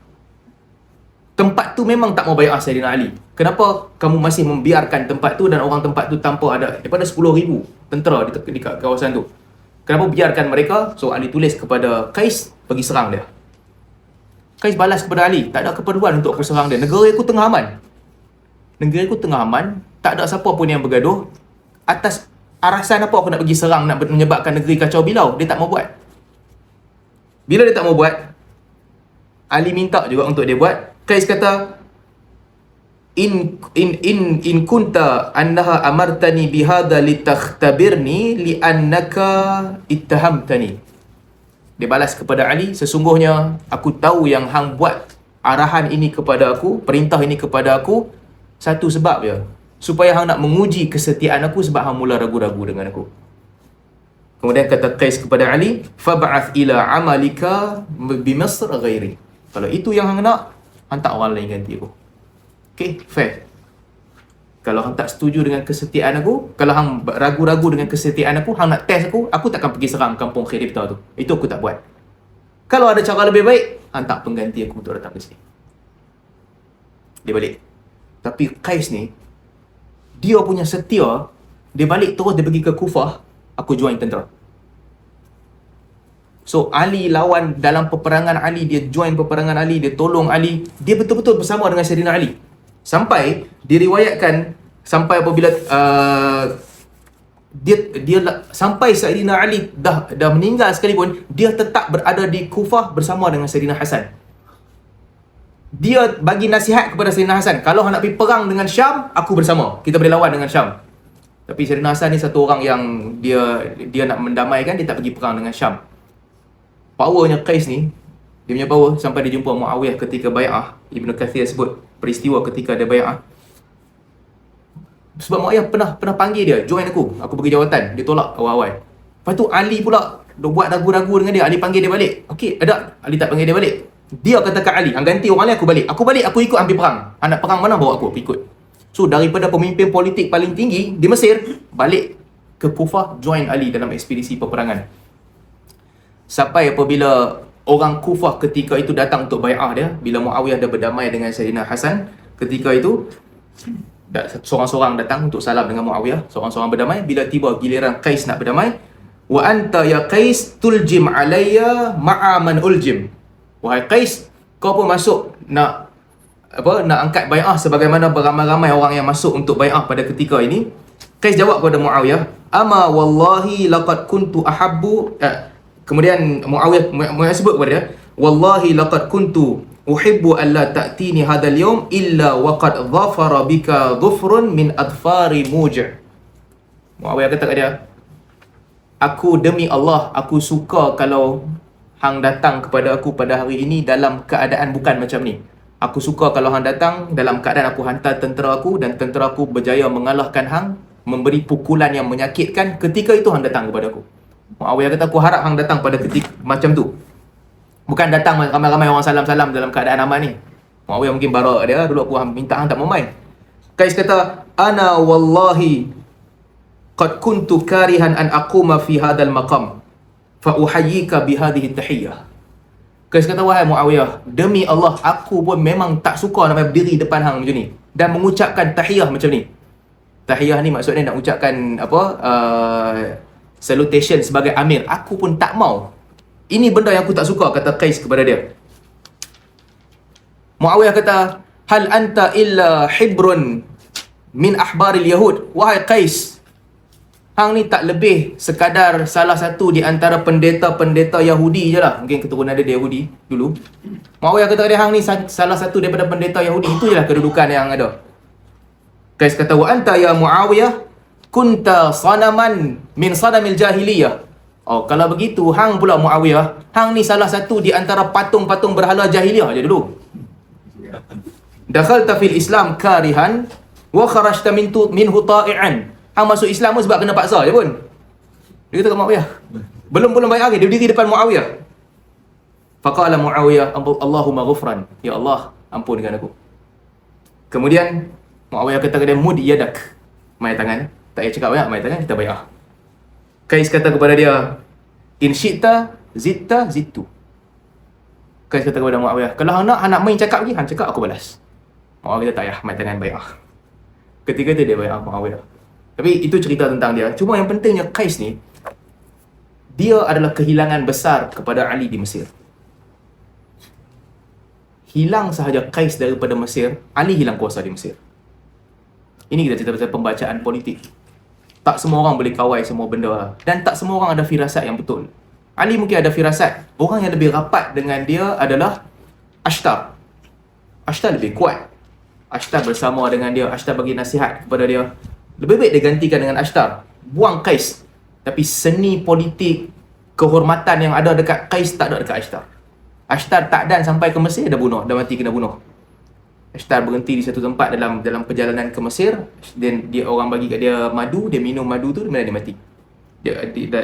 tempat tu memang tak mau bai'ah Sayyidina Ali. Kenapa kamu masih membiarkan tempat tu dan orang tempat tu tanpa ada daripada 10,000 tentera di kawasan tu? Kenapa biarkan mereka? So Ali tulis kepada Qais pergi serang dia. Qais balas kepada Ali, tak ada keperluan untuk aku serang dia. Negara aku tengah aman. Tak ada siapa pun yang bergaduh. Atas arasan apa aku nak pergi serang, nak menyebabkan negeri kacau bilau? Dia tak mau buat. Bila dia tak mau buat, Ali minta juga untuk dia buat. Qais kata, in kunta annaha amartani bihadha litakhtabirni liannaka ittahamtani. Dia balas kepada Ali, sesungguhnya aku tahu yang hang buat arahan ini kepada aku, perintah ini kepada aku, satu sebab je, supaya hang nak menguji kesetiaan aku sebab hang mula ragu-ragu dengan aku. Kemudian kata Qais kepada Ali, fab'ath ila amalika bi Misr ghairi. Kalau itu yang hang nak, hantar orang lain ganti aku. Okay, fair. Kalau hang tak setuju dengan kesetiaan aku, kalau hang ragu-ragu dengan kesetiaan aku, hang nak test aku takkan pergi serang kampung Khiribta tu. Itu aku tak buat. Kalau ada cara lebih baik, hantar pengganti aku untuk datang ke sini. Dia balik. Tapi Qais ni, dia punya setia, dia balik terus, dia pergi ke Kufah, aku join tentera. So Ali lawan dalam peperangan Ali, dia join peperangan Ali, dia tolong Ali, dia betul-betul bersama dengan Sayyidina Ali. Sampai diriwayatkan sampai apabila sampai Sayyidina Ali dah meninggal sekalipun, dia tetap berada di Kufah bersama dengan Sayyidina Hasan. Dia bagi nasihat kepada Sayyidina Hasan, kalau nak pergi perang dengan Syam, aku bersama, kita boleh lawan dengan Syam. Tapi Sayyidina Hasan ni satu orang yang dia nak mendamaikan, dia tak pergi perang dengan Syam. Powernya Qais ni, dia punya power sampai dia jumpa Muawiyah ketika bai'ah. Ibn Kathir sebut peristiwa ketika dia bai'ah. Sebab Muawiyah pernah panggil dia, join aku bagi jawatan. Dia tolak awal-awal. Lepas tu Ali pula buat ragu-ragu dengan dia. Ali panggil dia balik. Okey, ada. Ali tak panggil dia balik. Dia kata kat Ali, hang ganti orang lain, aku balik. Aku ikut ambil perang. Hang nak perang mana, bawa aku ikut. So daripada pemimpin politik paling tinggi di Mesir, balik ke Kufah, join Ali dalam ekspedisi peperangan. Sampai apabila orang Kufah ketika itu datang untuk bai'ah dia, bila Muawiyah dah berdamai dengan Sayyidina Hasan, ketika itu seorang-seorang datang untuk salam dengan Muawiyah, seorang-seorang berdamai. Bila tiba giliran Qais nak berdamai, wa anta ya Qais tuljim alayya ma'a man uljim. Wahai Qais, kau pun masuk nak angkat bai'ah sebagaimana beramai-ramai orang yang masuk untuk bai'ah pada ketika ini. Qais jawab kepada Muawiyah, ama wallahi laqad kuntu ahabbu. Kemudian Muawiyah sebut kepada dia, wallahi laqad kuntu uhibbu an la ta'tini hadzal yawm illa waqad dhafara bika dhufrun min adfari muj'. Muawiyah kata kat dia, aku demi Allah, aku suka kalau hang datang kepada aku pada hari ini dalam keadaan bukan macam ni. Aku suka kalau hang datang dalam keadaan aku hantar tentera aku dan tentera aku berjaya mengalahkan hang, memberi pukulan yang menyakitkan. Ketika itu hang datang kepada aku. Muawiyah kata, aku harap hang datang pada ketika macam tu. Bukan datang ramai-ramai orang salam-salam dalam keadaan aman ni. Muawiyah mungkin barak dia, dulu aku minta hang tak mau main. Qais kata, ana wallahi qad kuntu karihan an aquma fi hadzal maqam fa uhayyika bi hadhihi tahiyyah. Qais kata, wahai Muawiyah, demi Allah aku pun memang tak suka nak berdiri depan hang macam ni dan mengucapkan tahiyah macam ni. Tahiyah ni maksudnya nak ucapkan salutation sebagai amir. Aku pun tak mau. Ini benda yang aku tak suka, kata Qais kepada dia. Muawiyah kata, hal anta illa hibrun min ahbaril yahud. Wahai Qais, hang ni tak lebih sekadar salah satu di antara pendeta-pendeta Yahudi je lah. Mungkin keturunan dia Yahudi dulu. Muawiyah kata dia, hang ni salah satu daripada pendeta Yahudi. Itu je lah kedudukan yang ada. Qais kata, wa anta ya Muawiyah kunta sanaman min sanamil jahiliyah. Oh, kalau begitu hang pula Muawiyah, hang ni salah satu di antara patung-patung berhala jahiliyah je dulu. Dakhalta fil Islam karihan wa kharajta minhu ta'i'an. Hang masuk Islam sebab kena paksa je pun. Dia kata ke Muawiyah. Belum bai'ah lagi, dia berdiri depan Muawiyah. Faqala Muawiyah, Allahumma ghufran. Ya Allah, ampunkan aku. Kemudian Muawiyah kata kepada dia, mud yadak. Mai tangan. Tak payah cakap banyak, mai tangan, kita bai'ah. Qais kata kepada dia, in syi'ta zitta zittu. Qais kata kepada Muawiyah, kalau hang nak main cakap lagi, hang cakap aku balas. Muawiyah kata, tak payah, mai tangan bai'ah. Ketika itu dia bai'ah Muawiyah. Tapi itu cerita tentang dia. Cuma yang pentingnya Qais ni, dia adalah kehilangan besar kepada Ali di Mesir. Hilang sahaja Qais daripada Mesir, Ali hilang kuasa di Mesir. Ini kita cerita pasal pembacaan politik. Tak semua orang boleh kawal semua benda. Dan tak semua orang ada firasat yang betul. Ali mungkin ada firasat. Orang yang lebih rapat dengan dia adalah Ashtar. Ashtar lebih kuat. Ashtar bersama dengan dia. Ashtar bagi nasihat kepada dia. Lebih baik dia gantikan dengan Ashtar. Buang Qais. Tapi seni politik, kehormatan yang ada dekat Qais tak ada dekat Ashtar. Ashtar tak dan sampai ke Mesir, dah bunuh. Dah mati kena bunuh. Ashtar berhenti di satu tempat dalam perjalanan ke Mesir. Dan dia orang bagi kat dia madu, dia minum madu tu, dia mati.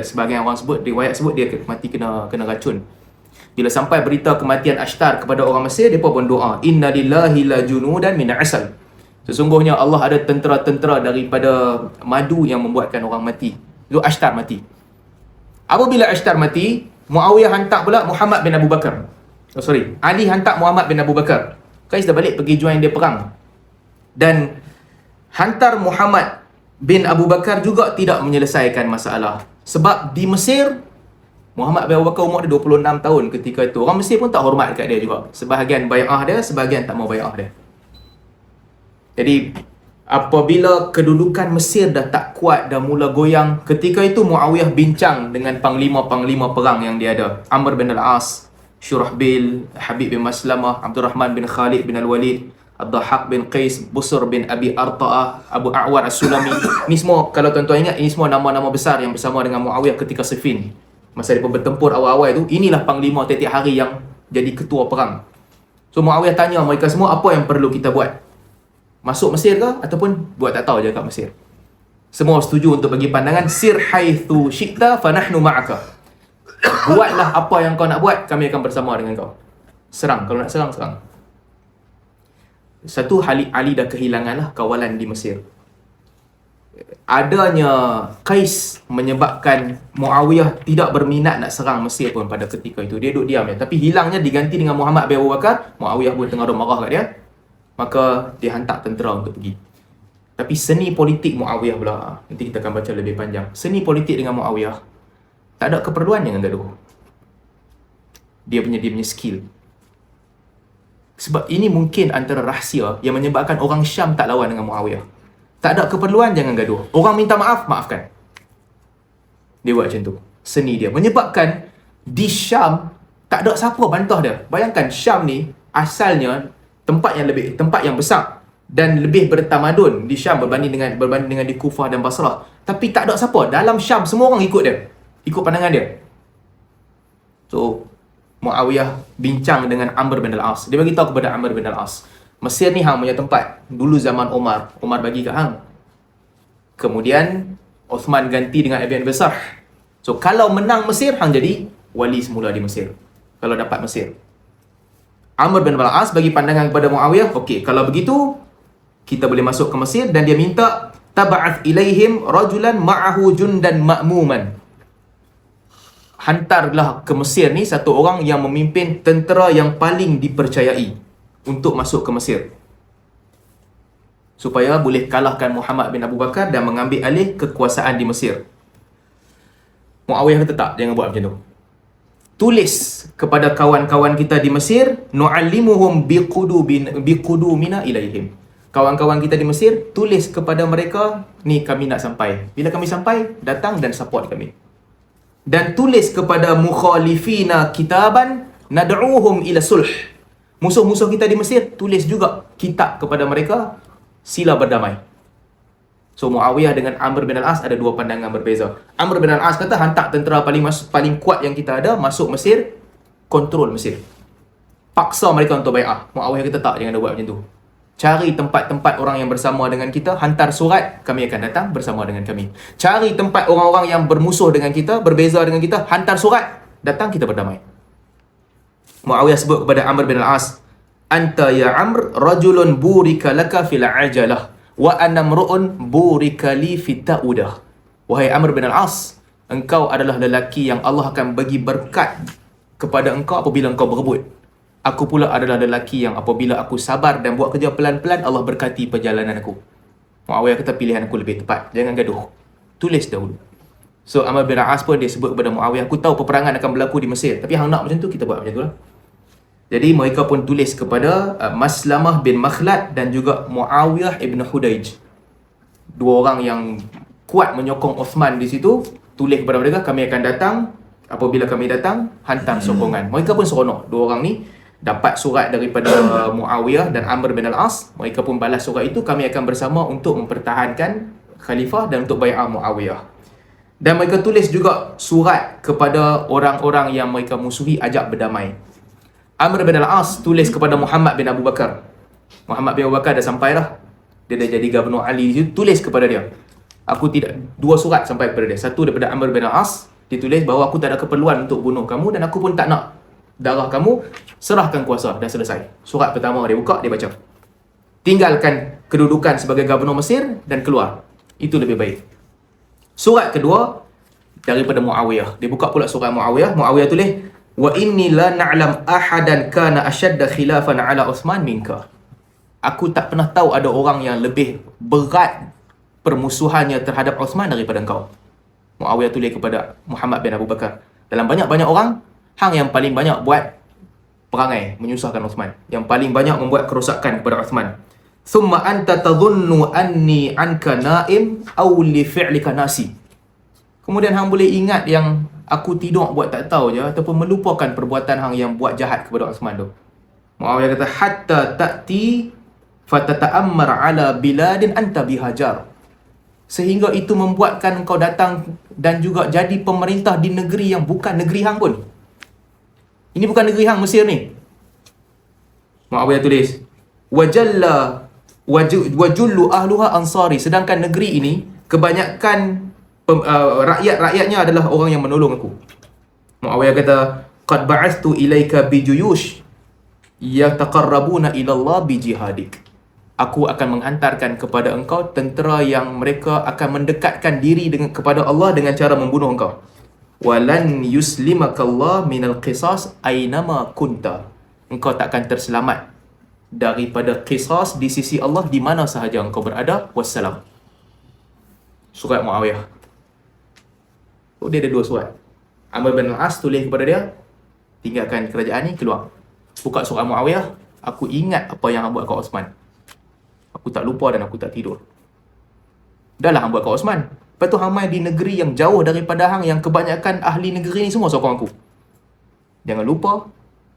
Sebagian orang sebut, riwayat sebut dia mati kena racun. Bila sampai berita kematian Ashtar kepada orang Mesir, mereka pun doa, inna lillahi la junudan min asal. Sesungguhnya Allah ada tentera-tentera daripada madu yang membuatkan orang mati. Itu Ashtar mati. Apabila Ashtar mati, Muawiyah hantar pula Muhammad bin Abu Bakar. Ali hantar Muhammad bin Abu Bakar. Qais dah balik pergi join dia perang. Dan hantar Muhammad bin Abu Bakar juga tidak menyelesaikan masalah. Sebab di Mesir, Muhammad bin Abu Bakar umur dia 26 tahun ketika itu. Orang Mesir pun tak hormat dekat dia juga. Sebahagian bai'ah dia, sebahagian tak mau bai'ah dia. Jadi apabila kedudukan Mesir dah tak kuat, dah mula goyang, ketika itu Muawiyah bincang dengan panglima-panglima perang yang dia ada. Amr bin Al-As, Syurahbil, Habib bin Maslamah, Abdul Rahman bin Khalid bin Al-Walid, Ad-Dahhak bin Qais, Busr bin Abi Arta'ah, Abu A'war As-Sulami. Ni semua, kalau tuan-tuan ingat, ini semua nama-nama besar yang bersama dengan Muawiyah ketika Siffin. Masa dia bertempur awal-awal itu, inilah panglima tiap-tiap hari yang jadi ketua perang. So Muawiyah tanya mereka semua, apa yang perlu kita buat? Masuk Mesir ke? Ataupun buat tak tahu je kat Mesir? Semua setuju untuk bagi pandangan, sir haithu syi'ta fanahnu ma'aka. Buatlah apa yang kau nak buat, kami akan bersama dengan kau. Serang, kalau nak serang, serang. Satu, Ali dah kehilanganlah kawalan di Mesir. Adanya Qais menyebabkan Muawiyah tidak berminat nak serang Mesir pun pada ketika itu. Dia duduk diam je. Tapi hilangnya diganti dengan Muhammad bin Abu Bakar. Muawiyah pun tengah marah kat dia. Maka dia hantar tentera untuk pergi. Tapi seni politik Muawiyah pula, nanti kita akan baca lebih panjang. Seni politik dengan Muawiyah, tak ada keperluan dengan gaduh. Dia punya skill. Sebab ini mungkin antara rahsia yang menyebabkan orang Syam tak lawan dengan Muawiyah. Tak ada keperluan, jangan gaduh. Orang minta maaf, maafkan. Dia buat macam tu. Seni dia. Menyebabkan di Syam, tak ada siapa bantah dia. Bayangkan Syam ni, asalnya tempat yang besar dan lebih bertamadun di Syam berbanding dengan di Kufah dan Basrah. Tapi tak ada siapa. Dalam Syam, semua orang ikut dia. Ikut pandangan dia. So, Muawiyah bincang dengan Amr bin Al-As. Dia beritahu kepada Amr bin Al-As, Mesir ni hang punya tempat. Dulu zaman Umar bagi kat hang. Kemudian Uthman ganti dengan Abi Besar. So kalau menang Mesir, hang jadi wali semula di Mesir. Kalau dapat Mesir. Amr bin Al-As bagi pandangan kepada Muawiyah, okey, kalau begitu kita boleh masuk ke Mesir, dan dia minta tab'ath ilaihim rajulan ma'ahu jundan ma'muman. Hantarlah ke Mesir ni satu orang yang memimpin tentera yang paling dipercayai untuk masuk ke Mesir, supaya boleh kalahkan Muhammad bin Abu Bakar dan mengambil alih kekuasaan di Mesir. Muawiyah kata tak, jangan buat macam tu. Tulis kepada kawan-kawan kita di Mesir, nu'allimuhum biqudumina ilaihim. Kawan-kawan kita di Mesir, tulis kepada mereka, ni kami nak sampai. Bila kami sampai, datang dan support kami. Dan tulis kepada mukhalifina kitaban nad'uhum ila sulh. Musuh-musuh kita di Mesir, tulis juga kitab kepada mereka, sila berdamai. So Muawiyah dengan Amr bin Al-As ada dua pandangan berbeza. Amr bin Al-As kata hantar tentera paling kuat yang kita ada masuk Mesir, kontrol Mesir. Paksa mereka untuk bai'ah. Muawiyah kata tak, jangan buat macam tu. Cari tempat-tempat orang yang bersama dengan kita, hantar surat, kami akan datang bersama dengan kami. Cari tempat orang-orang yang bermusuh dengan kita, berbeza dengan kita, hantar surat, datang kita berdamai. Muawiyah sebut kepada Amr bin Al-As, anta ya Amr rajulun burika laka fil ajalah wa ana mru'un burika li fit ta'udah. Wahai Amr bin Al-As, engkau adalah lelaki yang Allah akan bagi berkat kepada engkau apabila engkau berebut. Aku pula adalah lelaki yang apabila aku sabar dan buat kerja pelan-pelan, Allah berkati perjalanan aku. Muawiyah kata pilihan aku lebih tepat. Jangan gaduh. Tulis dahulu. So Amr bin Al-As pun dia sebut kepada Muawiyah, aku tahu peperangan akan berlaku di Mesir, tapi hang nak macam tu, kita buat macam tu lah. Jadi mereka pun tulis kepada Maslamah bin Makhlad dan juga Muawiyah ibn Hudaij. Dua orang yang kuat menyokong Uthman di situ. Tulis kepada mereka, kami akan datang. Apabila kami datang, hantar sokongan. Mereka pun seronok. Dua orang ni dapat surat daripada Muawiyah dan Amr bin Al-As. Mereka pun balas surat itu, kami akan bersama untuk mempertahankan khalifah dan untuk bai'ah Muawiyah. Dan mereka tulis juga surat kepada orang-orang yang mereka musuhi, ajak berdamai. Amr bin Al-As tulis kepada Muhammad bin Abu Bakar. Muhammad bin Abu Bakar dah sampai dah. Dia dah jadi Gubernur Ali. Dia tulis kepada dia. Dua surat sampai kepada dia. Satu daripada Amr bin Al-As, ditulis bahawa aku tak ada keperluan untuk bunuh kamu dan aku pun tak nak darah kamu, serahkan kuasa, dah selesai. Surat pertama dia buka, dia baca. Tinggalkan kedudukan sebagai Gubernur Mesir dan keluar. Itu lebih baik. Surat kedua daripada Muawiyah. Dia buka pula surat Muawiyah. Muawiyah tulis, wa inni la na'lam ahadan kana ashadda khilafan ala Uthman minka. Aku tak pernah tahu ada orang yang lebih berat permusuhannya terhadap Uthman daripada engkau. Muawiyah tulis kepada Muhammad bin Abu Bakar, Dalam banyak-banyak orang, hang yang paling banyak buat perangai menyusahkan Uthman, yang paling banyak membuat kerosakan kepada Uthman. Thumma anta tadhunnu anni anka na'im aw li fi'lika nasi. Kemudian hang boleh ingat yang aku tidur buat tak tahu je, ataupun melupakan perbuatan hang yang buat jahat kepada Uthman tu. Muawiyah kata hatta ta'ti fatata'ammar ala biladin anta bihajar. Sehingga itu membuatkan kau datang dan juga jadi pemerintah di negeri yang bukan negeri hang pun. Ini bukan negeri hang, Mesir ni. Muawiyah tulis wajullu ahluha ansari. Sedangkan negeri ini kebanyakan rakyat-rakyatnya adalah orang yang menolong aku. Muawiyah kata qad ba'athtu ilaika bijuyush yataqarrabuna ila Allah bijihadik. Aku akan menghantarkan kepada engkau tentera yang mereka akan mendekatkan diri kepada Allah dengan cara membunuh engkau. Walan yuslimakallah minal qisas aynama kunta. Engkau takkan terselamat daripada qisas di sisi Allah di mana sahaja engkau berada. Wassalam. Surat Muawiyah. Oh, dia ada 2 surat. Amr bin al-As tulis kepada dia, tinggalkan kerajaan ni, keluar. Buka surat Muawiyah, aku ingat apa yang hang buat kat Osman. Aku tak lupa dan aku tak tidur. Dah lah hang buat kat Osman. Lepas tu hang main di negeri yang jauh daripada hang, yang kebanyakan ahli negeri ni semua sokong aku. Jangan lupa,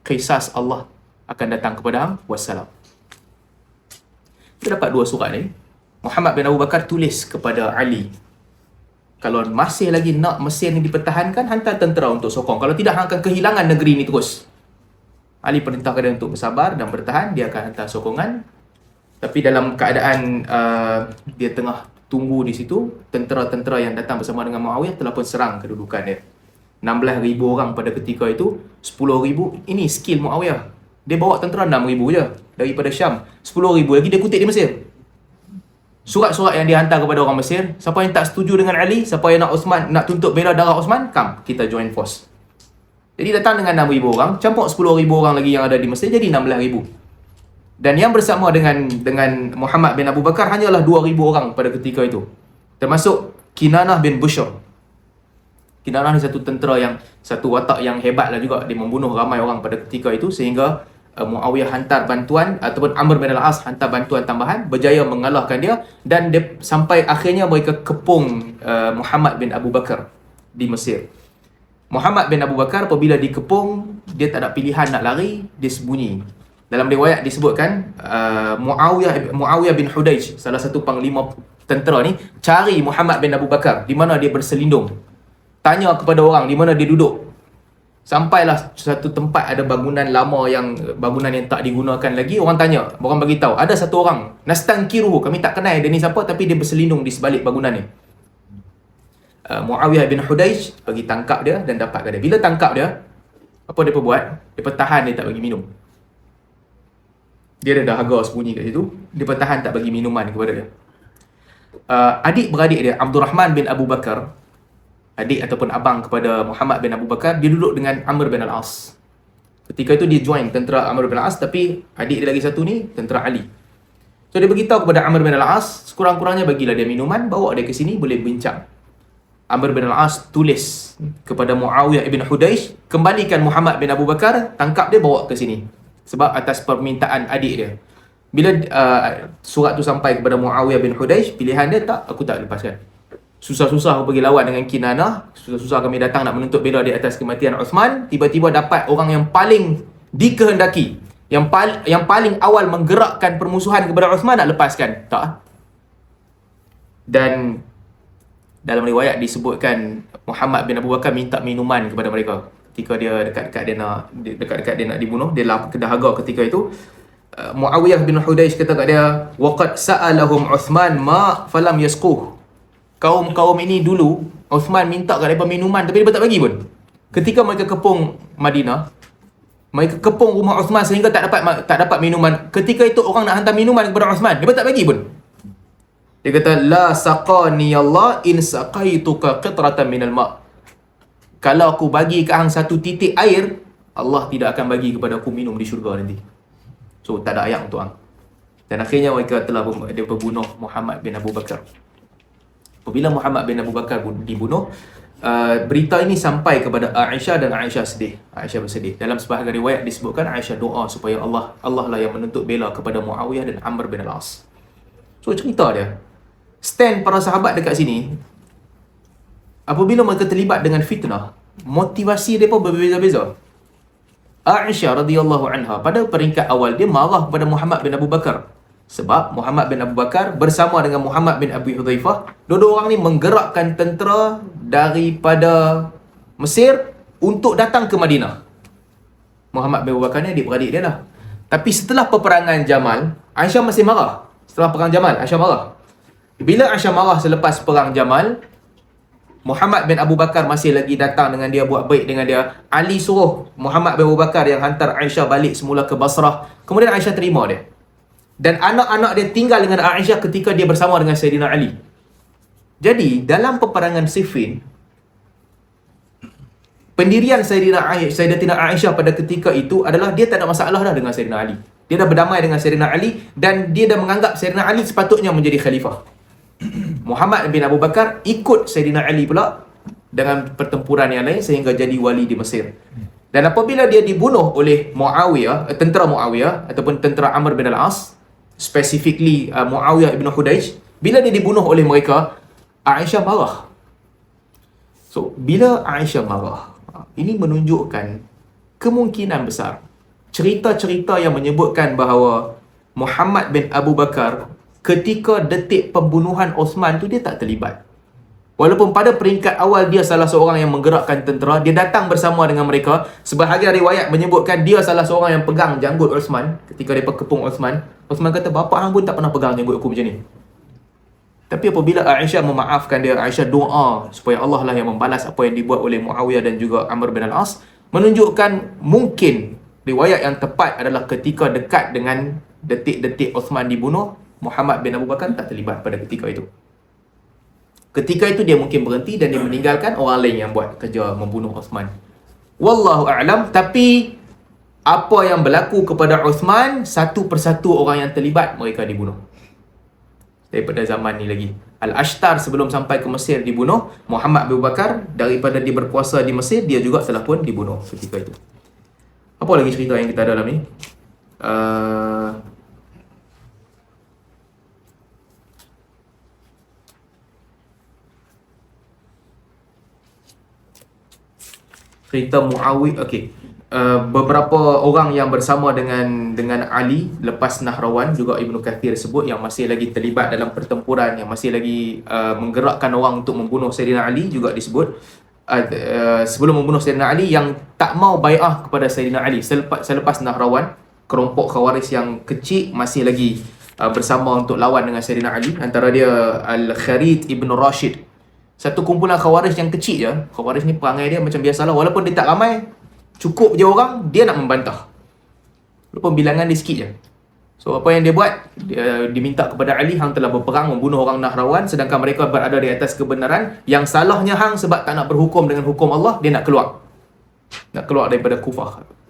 qisas Allah akan datang kepada hang. Wassalam. Kita dapat 2 surat ni. Muhammad bin Abu Bakar tulis kepada Ali, kalau masih lagi nak Mesir ni dipertahankan, hantar tentera untuk sokong. Kalau tidak, hang akan kehilangan negeri ni terus. Ali perintahkan dia untuk bersabar dan bertahan. Dia akan hantar sokongan. Tapi dalam keadaan dia tengah tunggu di situ, tentera-tentera yang datang bersama dengan Muawiyah telah pun serang kedudukan dia. 16,000 orang pada ketika itu, 10,000. Ini skill Muawiyah. Dia bawa tentera 6,000 je daripada Syam. 10,000 lagi dia kutip di Mesir. Surat-surat yang dihantar kepada orang Mesir, siapa yang tak setuju dengan Ali, siapa yang nak tuntut bela darah Osman, come, kita join force. Jadi datang dengan 6,000 orang, campur 10,000 orang lagi yang ada di Mesir, jadi 16,000. Dan yang bersama dengan Muhammad bin Abu Bakar hanyalah 2,000 orang pada ketika itu. Termasuk Kinanah bin Bushr. Kinanah ni satu tentera yang, satu watak yang hebat lah juga. Dia membunuh ramai orang pada ketika itu, sehingga Muawiyah hantar bantuan, ataupun Amr bin al-As hantar bantuan tambahan, berjaya mengalahkan dia, dan dia, sampai akhirnya mereka kepung Muhammad bin Abu Bakar di Mesir. Muhammad bin Abu Bakar apabila dikepung, dia tak ada pilihan nak lari, dia sembunyi. Dalam riwayat disebutkan Muawiyah bin Hudayj, salah satu panglima tentera ni, cari Muhammad bin Abu Bakar di mana dia berselindung. Tanya kepada orang di mana dia duduk. Sampailah satu tempat ada bangunan lama, bangunan yang tak digunakan lagi. Orang tanya, orang bagi tahu ada satu orang, nastankiruhu, kami tak kenal dia ni siapa, tapi dia berselindung di sebalik bangunan ni. Muawiyah bin Hudayj pergi tangkap dia dan dapatkan dia. Bila tangkap dia, apa dia buat? Dia pertahan, dia tak bagi minum. Dia dah dahaga sembunyi kat situ. Dia pertahan tak bagi minuman kepada dia. Adik-beradik dia, Abdul Rahman bin Abu Bakar, adik ataupun abang kepada Muhammad bin Abu Bakar, dia duduk dengan Amr bin al-As. Ketika itu dia join tentera Amr bin al-As, tapi adik dia lagi satu ni tentera Ali. So dia beritahu kepada Amr bin al-As, sekurang-kurangnya bagilah dia minuman, bawa dia ke sini, boleh bincang. Amr bin al-As tulis kepada Muawiyah ibn Hudayj, kembalikan Muhammad bin Abu Bakar, tangkap dia, bawa ke sini. Sebab atas permintaan adik dia. Bila surat tu sampai kepada Muawiyah bin Hudayj, pilihan dia, tak, aku tak lepaskan. Susah-susah aku pergi lawan dengan Kinanah, susah-susah kami datang nak menuntut bela di atas kematian Uthman, tiba-tiba dapat orang yang paling dikehendaki, yang paling awal menggerakkan permusuhan kepada Uthman, nak lepaskan. Tak. Dan dalam riwayat disebutkan Muhammad bin Abu Bakar minta minuman kepada mereka ketika dia dekat-dekat dia nak dibunuh. Dia dahaga ketika itu. Muawiyah bin Hudayj kata kat dia, waqad sa'alahum Uthman ma falam yasquh. Kaum ini dulu Uthman minta kat mereka minuman, tapi dia tak bagi pun. Ketika mereka kepung Madinah, mereka kepung rumah Uthman sehingga tak dapat minuman. Ketika itu orang nak hantar minuman kepada Uthman, dia tak bagi pun. Dia kata, la saqani Allah in saqaituka qitratan minal ma'. Kalau aku bagi ke hang satu titik air, Allah tidak akan bagi kepada aku minum di syurga nanti. So tak ada ayat untuk hang. Dan akhirnya mereka telah berbunuh Muhammad bin Abu Bakar. Apabila Muhammad bin Abu Bakar dibunuh, berita ini sampai kepada Aisyah dan Aisyah sedih. Aisyah bersedih. Dalam sebahagian riwayat disebutkan Aisyah doa supaya Allah lah yang menuntut bela kepada Muawiyah dan Amr bin Al-As. So cerita dia, stand para sahabat dekat sini, apabila mereka terlibat dengan fitnah, motivasi mereka berbeza-beza. Aisyah radhiyallahu anha pada peringkat awal dia marah kepada Muhammad bin Abu Bakar. Sebab Muhammad bin Abu Bakar bersama dengan Muhammad bin Abi Hudzaifah, dua-dua orang ni menggerakkan tentera daripada Mesir untuk datang ke Madinah. Muhammad bin Abu Bakar ni adik-beradik dia lah. Tapi setelah peperangan Jamal, Aisyah masih marah. Setelah perang Jamal, Aisyah marah. Bila Aisyah marah selepas perang Jamal, Muhammad bin Abu Bakar masih lagi datang dengan dia, buat baik dengan dia. Ali suruh Muhammad bin Abu Bakar yang hantar Aisyah balik semula ke Basrah. Kemudian Aisyah terima dia. Dan anak-anak dia tinggal dengan Aisyah ketika dia bersama dengan Sayyidina Ali. Jadi, dalam peperangan Siffin, pendirian Sayyidatina Aisyah pada ketika itu adalah dia tak ada masalah dah dengan Sayyidina Ali. Dia dah berdamai dengan Sayyidina Ali dan dia dah menganggap Sayyidina Ali sepatutnya menjadi khalifah. Muhammad bin Abu Bakar ikut Sayyidina Ali pula dengan pertempuran yang lain sehingga jadi wali di Mesir. Dan apabila dia dibunuh oleh tentera Muawiyah ataupun tentera Amr bin Al-As, specifically Muawiyah ibn Hudayj, bila dia dibunuh oleh mereka, Aisyah marah. So, bila Aisyah marah, ini menunjukkan kemungkinan besar cerita-cerita yang menyebutkan bahawa Muhammad bin Abu Bakar ketika detik pembunuhan Osman tu dia tak terlibat. Walaupun pada peringkat awal dia salah seorang yang menggerakkan tentera, dia datang bersama dengan mereka. Sebahagian riwayat menyebutkan dia salah seorang yang pegang janggut Osman ketika dia kepung Osman. Osman kata, "Bapa hang pun tak pernah pegang janggut aku macam ni." Tapi apabila Aisyah memaafkan dia, Aisyah doa supaya Allah lah yang membalas apa yang dibuat oleh Muawiyah dan juga Amr bin Al-As, menunjukkan mungkin riwayat yang tepat adalah ketika dekat dengan detik-detik Osman dibunuh, Muhammad bin Abu Bakar tak terlibat pada ketika itu. Ketika itu dia mungkin berhenti dan dia meninggalkan orang lain yang buat kerja membunuh Osman. Wallahu a'lam. Tapi apa yang berlaku kepada Osman, satu persatu orang yang terlibat mereka dibunuh. Daripada zaman ni lagi. Al-Ashtar sebelum sampai ke Mesir dibunuh. Muhammad bin Abu Bakar daripada dia berkuasa di Mesir, dia juga telah pun dibunuh ketika itu. Apa lagi cerita yang kita ada dalam ni? Cerita Muawiyah, beberapa orang yang bersama dengan Ali lepas Nahrawan, juga Ibnu Kathir sebut, yang masih lagi terlibat dalam pertempuran, yang masih lagi menggerakkan orang untuk membunuh Sayyidina Ali juga disebut. Sebelum membunuh Sayyidina Ali, yang tak mau bai'ah kepada Sayyidina Ali selepas Nahrawan, kelompok Khawarij yang kecil masih lagi bersama untuk lawan dengan Sayyidina Ali. Antara dia Al-Kharid Ibn Rashid, satu kumpulan Khawarij yang kecil je. Khawarij ni perangai dia macam biasalah, walaupun dia tak ramai, cukup je orang, dia nak membantah. Walaupun bilangan dia sikit je. So apa yang dia buat, dia diminta kepada Ali, hang telah berperang membunuh orang Nahrawan, sedangkan mereka berada di atas kebenaran. Yang salahnya hang sebab tak nak berhukum dengan hukum Allah, dia nak keluar. Nak keluar daripada Kufah.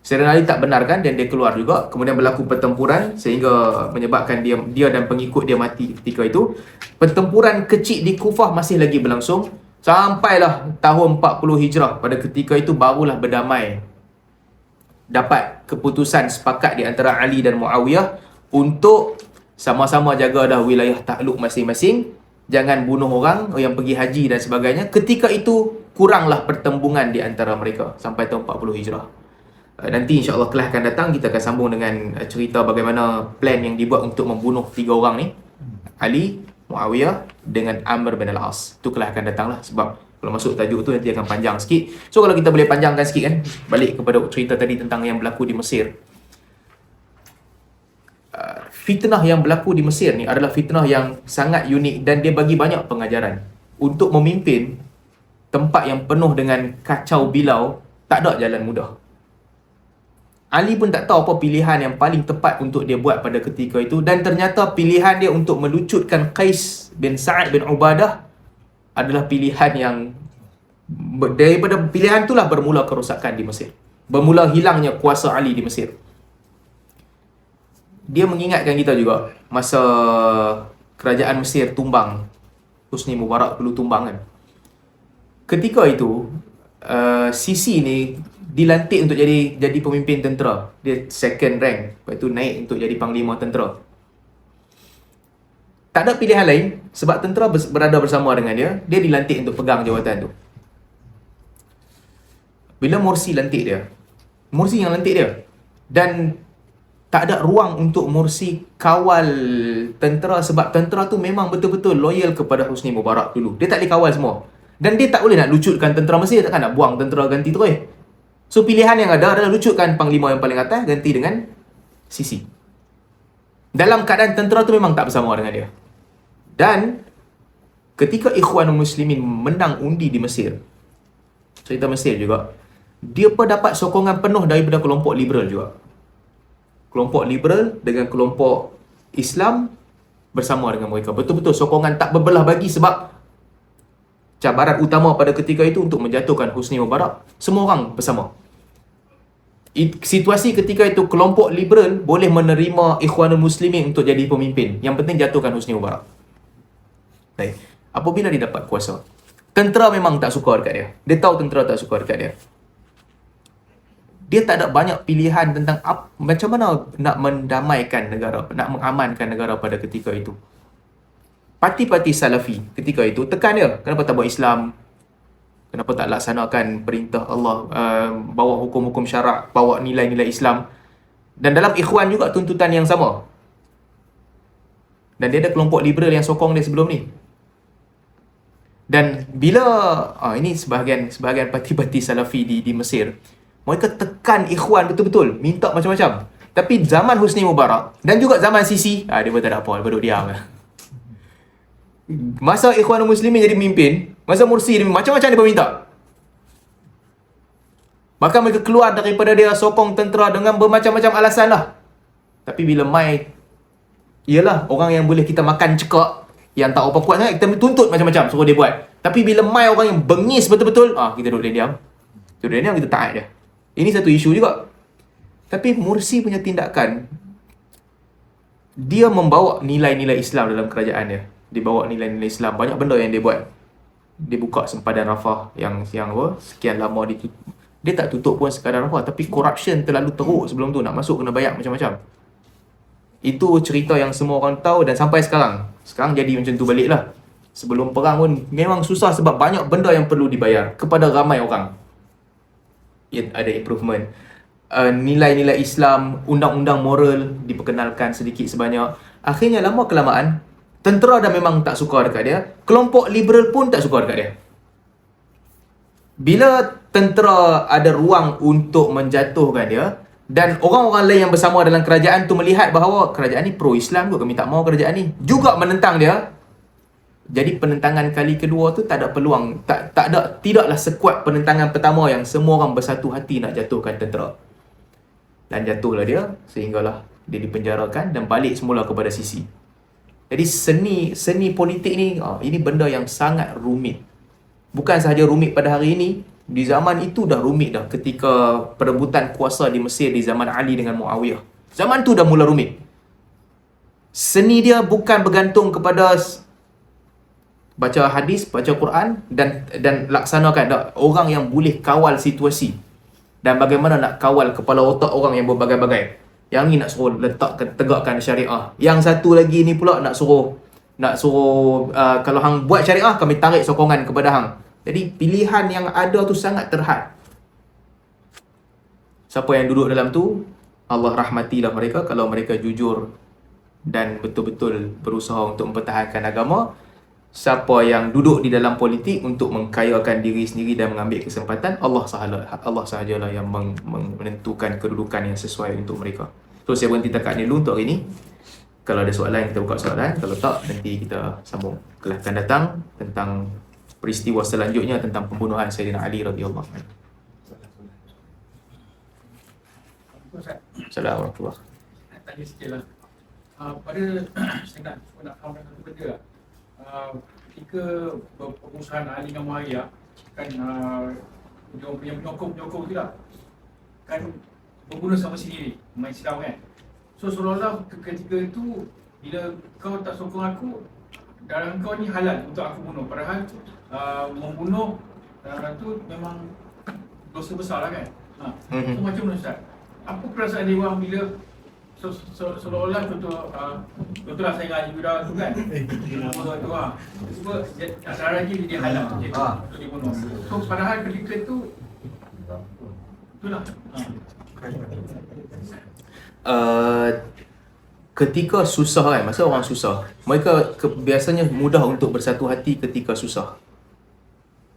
Sayyidina Ali tak benarkan dan dia keluar juga. Kemudian berlaku pertempuran sehingga menyebabkan dia dan pengikut dia mati ketika itu. Pertempuran kecil di Kufah masih lagi berlangsung sampailah tahun 40 Hijrah. Pada ketika itu barulah berdamai. Dapat keputusan sepakat di antara Ali dan Muawiyah untuk sama-sama jaga dah wilayah takluk masing-masing. Jangan bunuh orang yang pergi haji dan sebagainya. Ketika itu kuranglah pertembungan di antara mereka sampai tahun 40 Hijrah. Nanti insya-Allah kelas akan datang kita akan sambung dengan cerita bagaimana plan yang dibuat untuk membunuh 3 orang ni. Ali, Muawiyah dengan Amr bin Al-As. Itu kelas akan datang lah, sebab kalau masuk tajuk tu nanti akan panjang sikit. So kalau kita boleh panjangkan sikit kan, balik kepada cerita tadi tentang yang berlaku di Mesir. Fitnah yang berlaku di Mesir ni adalah fitnah yang sangat unik dan dia bagi banyak pengajaran. Untuk memimpin tempat yang penuh dengan kacau bilau, tak ada jalan mudah. Ali pun tak tahu apa pilihan yang paling tepat untuk dia buat pada ketika itu, dan ternyata pilihan dia untuk melucutkan Qais bin Sa'ad bin Ubadah adalah pilihan yang, daripada pilihan itulah bermula kerosakan di Mesir. Bermula hilangnya kuasa Ali di Mesir. Dia mengingatkan kita juga masa kerajaan Mesir tumbang, Husni Mubarak dulu tumbang kan. ketika itu Sisi ni dilantik untuk jadi pemimpin tentera. Dia second rank, lepas tu naik untuk jadi panglima tentera. Tak ada pilihan lain sebab tentera berada bersama dengan dia, dia dilantik untuk pegang jawatan tu. Bila Morsi lantik dia, Morsi yang lantik dia, dan tak ada ruang untuk Morsi kawal tentera sebab tentera tu memang betul-betul loyal kepada Husni Mubarak dulu. Dia tak boleh kawal semua. Dan dia tak boleh nak lucutkan tentera Mesir, takkan nak buang tentera ganti terus. So pilihan yang ada adalah lucutkan panglima yang paling atas ganti dengan Sisi. Dalam keadaan tentera tu memang tak bersama dengan dia. Dan ketika Ikhwanul Muslimin menang undi di Mesir, cerita Mesir juga, dia pun dapat sokongan penuh daripada kelompok liberal juga. Kelompok liberal dengan kelompok Islam bersama dengan mereka. Betul-betul sokongan tak berbelah bagi sebab cabaran utama pada ketika itu untuk menjatuhkan Husni Mubarak, semua orang bersama. Situasi ketika itu kelompok liberal boleh menerima Ikhwanul Muslimin untuk jadi pemimpin. Yang penting jatuhkan Husni Mubarak. Baik. Apabila dia dapat kuasa, tentera memang tak suka dekat dia. Dia tahu tentera tak suka dekat dia. Dia tak ada banyak pilihan tentang macam mana nak mendamaikan negara, nak mengamankan negara pada ketika itu. Parti-parti Salafi ketika itu tekan dia. Kenapa tak buat Islam? Kenapa tak laksanakan perintah Allah, bawa hukum-hukum syarak, bawa nilai-nilai Islam? Dan dalam Ikhwan juga tuntutan yang sama. Dan dia ada kelompok liberal yang sokong dia sebelum ni. Dan bila ini sebahagian parti-parti Salafi di Mesir, mereka tekan Ikhwan betul-betul, minta macam-macam. Tapi zaman Husni Mubarak dan juga zaman Sisi, dia pun tak ada apa, duduk diam lah. Masa Ikhwanul Muslimin jadi pemimpin, masa Morsi dia macam-macam dia minta. Bahkan mereka keluar daripada dia sokong tentera dengan bermacam-macam alasan lah. Tapi bila mai, ialah orang yang boleh kita makan cekak, yang tak apa kuat sangat, kita tuntut macam-macam suruh dia buat. Tapi bila mai orang yang bengis betul-betul, kita duduk diam. Duduk diam, kita taat dia. Ini satu isu juga. Tapi Morsi punya tindakan, dia membawa nilai-nilai Islam dalam kerajaan dia. Dia bawa nilai-nilai Islam. Banyak benda yang dia buat. Dia buka sempadan Rafah yang sekian lama ditutup. Dia tak tutup pun sekadar Rafah, tapi corruption terlalu teruk sebelum tu. Nak masuk kena bayar macam-macam. Itu cerita yang semua orang tahu dan sampai sekarang. Sekarang jadi macam tu balik lah. Sebelum perang pun memang susah sebab banyak benda yang perlu dibayar kepada ramai orang. Ada improvement. Nilai-nilai Islam, undang-undang moral diperkenalkan sedikit sebanyak. Akhirnya lama kelamaan, tentera dah memang tak suka dekat dia. Kelompok liberal pun tak suka dekat dia. Bila tentera ada ruang untuk menjatuhkan dia, dan orang-orang lain yang bersama dalam kerajaan tu melihat bahawa kerajaan ni pro-Islam kot, kami tak mahu kerajaan ni, juga menentang dia. Jadi penentangan kali kedua tu tak ada peluang, tidaklah sekuat penentangan pertama yang semua orang bersatu hati nak jatuhkan tentera. Dan jatuhlah dia, sehinggalah dia dipenjarakan dan balik semula kepada Sisi. Jadi seni politik ni, ini benda yang sangat rumit. Bukan sahaja rumit pada hari ini, di zaman itu dah rumit dah ketika perebutan kuasa di Mesir di zaman Ali dengan Muawiyah. Zaman tu dah mula rumit. Seni dia bukan bergantung kepada baca hadis, baca Quran dan laksanakan. Orang yang boleh kawal situasi dan bagaimana nak kawal kepala otak orang yang berbagai-bagai. Yang ni nak suruh tegakkan syariah. Yang satu lagi ni pula nak suruh kalau hang buat syariah, kami tarik sokongan kepada hang. Jadi pilihan yang ada tu sangat terhad. Siapa yang duduk dalam tu, Allah rahmatilah mereka kalau mereka jujur dan betul-betul berusaha untuk mempertahankan agama. Siapa yang duduk di dalam politik untuk mengkayakan diri sendiri dan mengambil kesempatan, Allah sahajalah yang menentukan kedudukan yang sesuai untuk mereka. So saya berhenti takat ni dulu untuk hari ni. Kalau ada soalan, kita buka soalan. Kalau tak, nanti kita sambung kelas akan datang tentang peristiwa selanjutnya tentang pembunuhan Sayyidina Ali radhiyallahu anhu. Assalamualaikum. Nak tanya sikit lah. Pada saya nak faham satu benda lah. Ketika pengurusan Ali dengan Muawiyah kan dia punya penyokong tu lah kan berbunuh sama sendiri, main Islam kan. So seolah-olah ketika itu bila kau tak sokong aku, darah kau ni halal untuk aku bunuh. Padahal membunuh tu memang dosa besar lah kan. Mhm. So macam mana Ustaz? Apa perasaan dia orang bila seolah-olah contohlah saya ngaji budak tu kan. Budak tu Cuba antara lagi dia halal untuk dibunuh. So padahal ketika tu itulah. Ketika susah kan, masa orang susah, mereka biasanya mudah untuk bersatu hati ketika susah.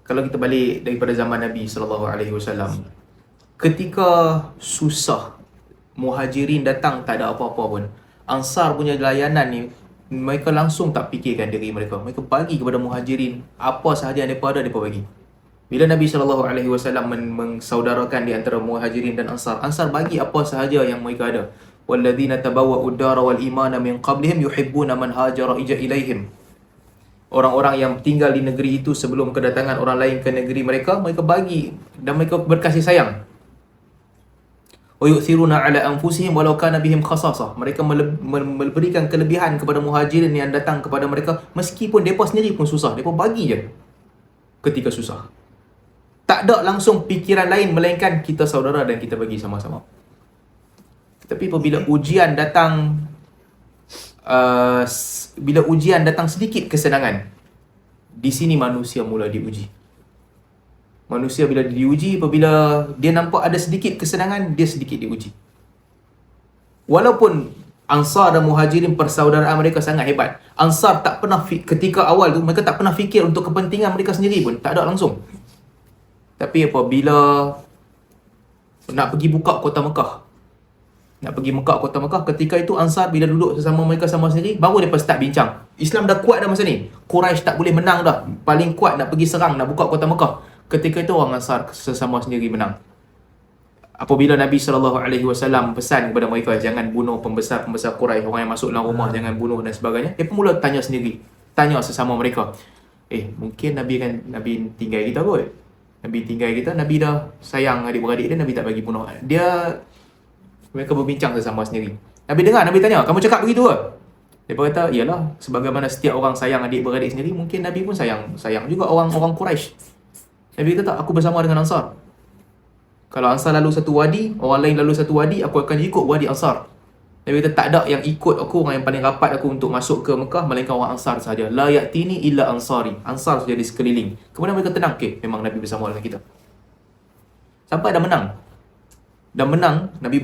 Kalau kita balik daripada zaman Nabi SAW, ketika susah, Muhajirin datang tak ada apa-apa pun, Ansar punya layanan ni, mereka langsung tak fikirkan diri mereka. Mereka bagi kepada Muhajirin apa sahaja yang mereka ada, mereka bagi. Bila Nabi SAW mengsaudarakan di antara Muhajirin dan Ansar, Ansar bagi apa sahaja yang mereka ada. وَالَّذِينَ تَبَوَّأُوا الدَّارَ وَالْإِيمَانَ مِنْ قَبْلِهِمْ يُحِبُّونَ مَنْ هَاجَرَ إِلَيْهِمْ. Orang-orang yang tinggal di negeri itu sebelum kedatangan orang lain ke negeri mereka, mereka bagi dan mereka berkasih sayang. وَيُؤْثِرُونَ عَلَى أَنفُسِهِمْ وَلَوْ كَانَ بِهِمْ خَصَاصَةٌ. Mereka memberikan kelebihan kepada Muhajirin yang datang kepada mereka, meskipun mereka sendiri pun susah, mereka bagi je ketika susah. Tak ada langsung fikiran lain melainkan kita saudara dan kita bagi sama-sama. Tapi apabila ujian datang, bila ujian datang sedikit kesenangan, di sini manusia mula diuji. Manusia bila diuji, apabila dia nampak ada sedikit kesenangan, dia sedikit diuji. Walaupun Ansar dan Muhajirin persaudaraan mereka sangat hebat, Ansar tak pernah ketika awal tu, mereka tak pernah fikir untuk kepentingan mereka sendiri pun, tak ada langsung. Tapi apabila nak pergi buka kota Mekah, ketika itu Ansar bila duduk sesama mereka sama sendiri, baru mereka start bincang. Islam dah kuat dah masa ni, Quraisy tak boleh menang dah, paling kuat nak pergi serang, nak buka kota Mekah. Ketika itu orang Ansar sesama sendiri menang. Apabila Nabi SAW pesan kepada mereka, jangan bunuh pembesar-pembesar Quraisy, orang yang masuk dalam rumah jangan bunuh dan sebagainya, dia pun mula tanya sendiri, tanya sesama mereka, mungkin Nabi tinggal kita kot, Nabi dah sayang adik-beradik dia, Nabi tak bagi bunuh dia. Mereka berbincang sesama sendiri. Nabi dengar, Nabi tanya, kamu cakap begitu ke? Dia kata, iyalah, sebagaimana setiap orang sayang adik-beradik sendiri, mungkin Nabi pun sayang juga orang Quraisy. Nabi kata, aku bersama dengan Ansar. Kalau Ansar lalu satu wadi, orang lain lalu satu wadi, aku akan ikut wadi Ansar. Nabi kata, tak ada yang ikut aku, orang yang paling rapat aku untuk masuk ke Mekah, melainkan orang Ansar sahaja. La ya'tini illa Ansari. Ansar sahaja di sekeliling. Kemudian mereka tenang, memang Nabi bersama dengan kita. Sampai dah menang, Nabi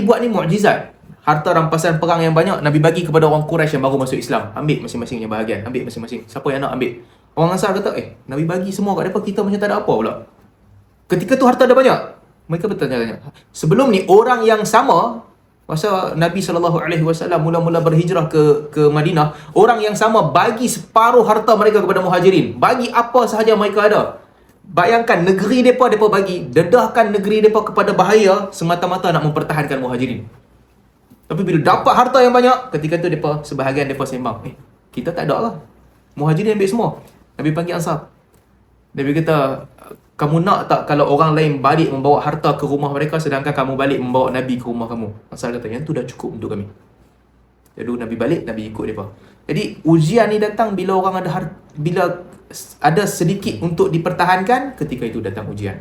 buat ni mukjizat. Harta rampasan perang yang banyak Nabi bagi kepada orang Quraisy yang baru masuk Islam. Ambil masing-masing yang bahagian, ambil masing-masing. Siapa yang nak ambil? Orang Ansar kata, Nabi bagi semua kat mereka, kita macam tak ada apa pula. Ketika tu harta ada banyak. Mereka bertanya-tanya. Sebelum ni orang yang sama, masa Nabi SAW mula-mula berhijrah ke Madinah, orang yang sama bagi separuh harta mereka kepada Muhajirin. Bagi apa sahaja mereka ada. Bayangkan negeri mereka bagi, dedahkan negeri mereka kepada bahaya semata-mata nak mempertahankan Muhajirin. Tapi bila dapat harta yang banyak, ketika tu sebahagian mereka sembang, kita tak ada lah, Muhajirin ambil semua. Nabi panggil Ansar. Nabi kata, kamu nak tak kalau orang lain balik membawa harta ke rumah mereka, sedangkan kamu balik membawa Nabi ke rumah kamu? Ansar kata, yang tu dah cukup untuk kami. Jadi Nabi balik, Nabi ikut mereka. Jadi ujian ni datang bila orang bila ada sedikit untuk dipertahankan, ketika itu datang ujian.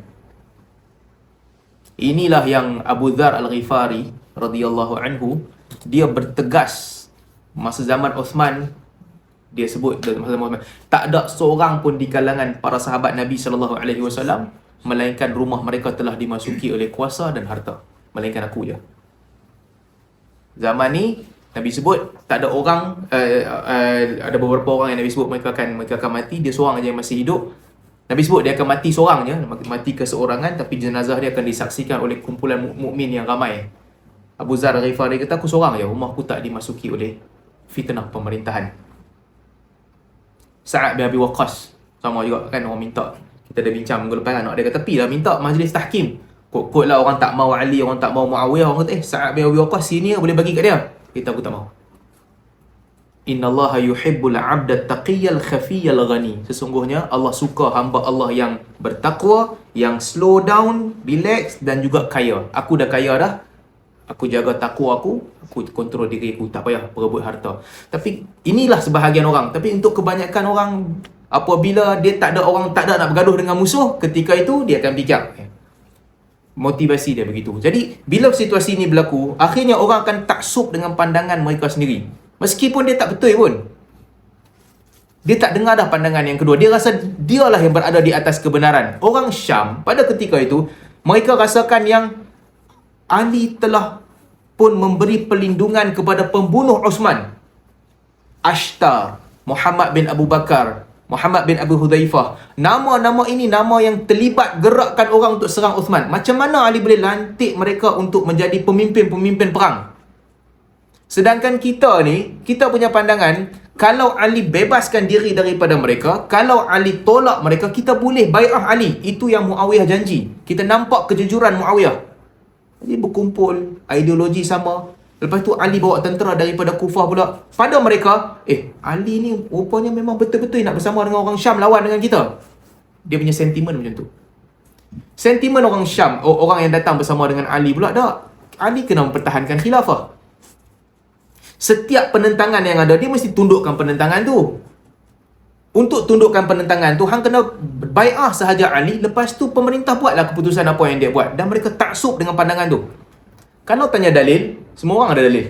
Inilah yang Abu Dzar Al-Ghifari radhiyallahu anhu, dia bertegas masa zaman Uthman. Dia sebut masa zaman Uthman, tak ada seorang pun di kalangan para sahabat Nabi SAW melainkan rumah mereka telah dimasuki oleh kuasa dan harta, melainkan aku je. Zaman ni Nabi sebut tak ada orang, ada beberapa orang yang Nabi sebut mereka akan mati, dia seorang aja yang masih hidup. Nabi sebut dia akan mati seorang je, mati keseorangan, tapi jenazah dia akan disaksikan oleh kumpulan mukmin yang ramai. Abu Dzar Al-Ghifari kata, aku seorang je, rumahku tak dimasuki oleh fitnah pemerintahan. Sa'ad bin Abi Waqqas sama juga kan, orang minta, kita dah bincang minggu lepas kan, dia kata pi lah minta majlis tahkim. Kot-kot lah orang tak mau Ali, orang tak mau Muawiyah, orang kata Sa'ad bin Abi Waqqas senior, boleh bagi kat dia. Kita aku tak mau. Innallaha yuhibbul 'abda taqiyyal khafiyyal ghani. Sesungguhnya Allah suka hamba Allah yang bertakwa, yang slow down, relax dan juga kaya. Aku dah kaya dah. Aku jaga takwa aku kontrol diri aku, tak payah berebut harta. Tapi inilah sebahagian orang. Tapi untuk kebanyakan orang, Apabila dia tak ada orang, tak ada nak bergaduh dengan musuh, ketika itu dia akan fikir. Motivasi dia begitu. Jadi bila situasi ini berlaku, akhirnya orang akan taksub dengan pandangan mereka sendiri. Meskipun dia tak betul pun. Dia tak dengar dah pandangan yang kedua. Dia rasa dialah yang berada di atas kebenaran. Orang Syam pada ketika itu, mereka rasakan yang Ali telah pun memberi perlindungan kepada pembunuh Uthman. Ashtar, Muhammad bin Abu Bakar, Muhammad bin Abu Hudzaifah. Nama-nama ini nama yang terlibat gerakkan orang untuk serang Uthman. Macam mana Ali boleh lantik mereka untuk menjadi pemimpin-pemimpin perang? Sedangkan kita ni, kita punya pandangan, kalau Ali bebaskan diri daripada mereka, kalau Ali tolak mereka, kita boleh bai'ah Ali. Itu yang Muawiyah janji. Kita nampak kejujuran Muawiyah. Jadi berkumpul, ideologi sama. Lepas tu Ali bawa tentera daripada Kufah pula. Pada mereka, Ali ni rupanya memang betul-betul nak bersama dengan orang Syam lawan dengan kita. Dia punya sentimen macam tu. Sentimen orang Syam, orang yang datang bersama dengan Ali pula, tak. Ali kena mempertahankan khilafah. Setiap penentangan yang ada, dia mesti tundukkan penentangan tu. Untuk tundukkan penentangan tu, hang kena bai'ah sahaja Ali. Lepas tu pemerintah buatlah keputusan apa yang dia buat. Dan mereka taksub dengan pandangan tu. Kalau tanya dalil, semua orang ada dalil.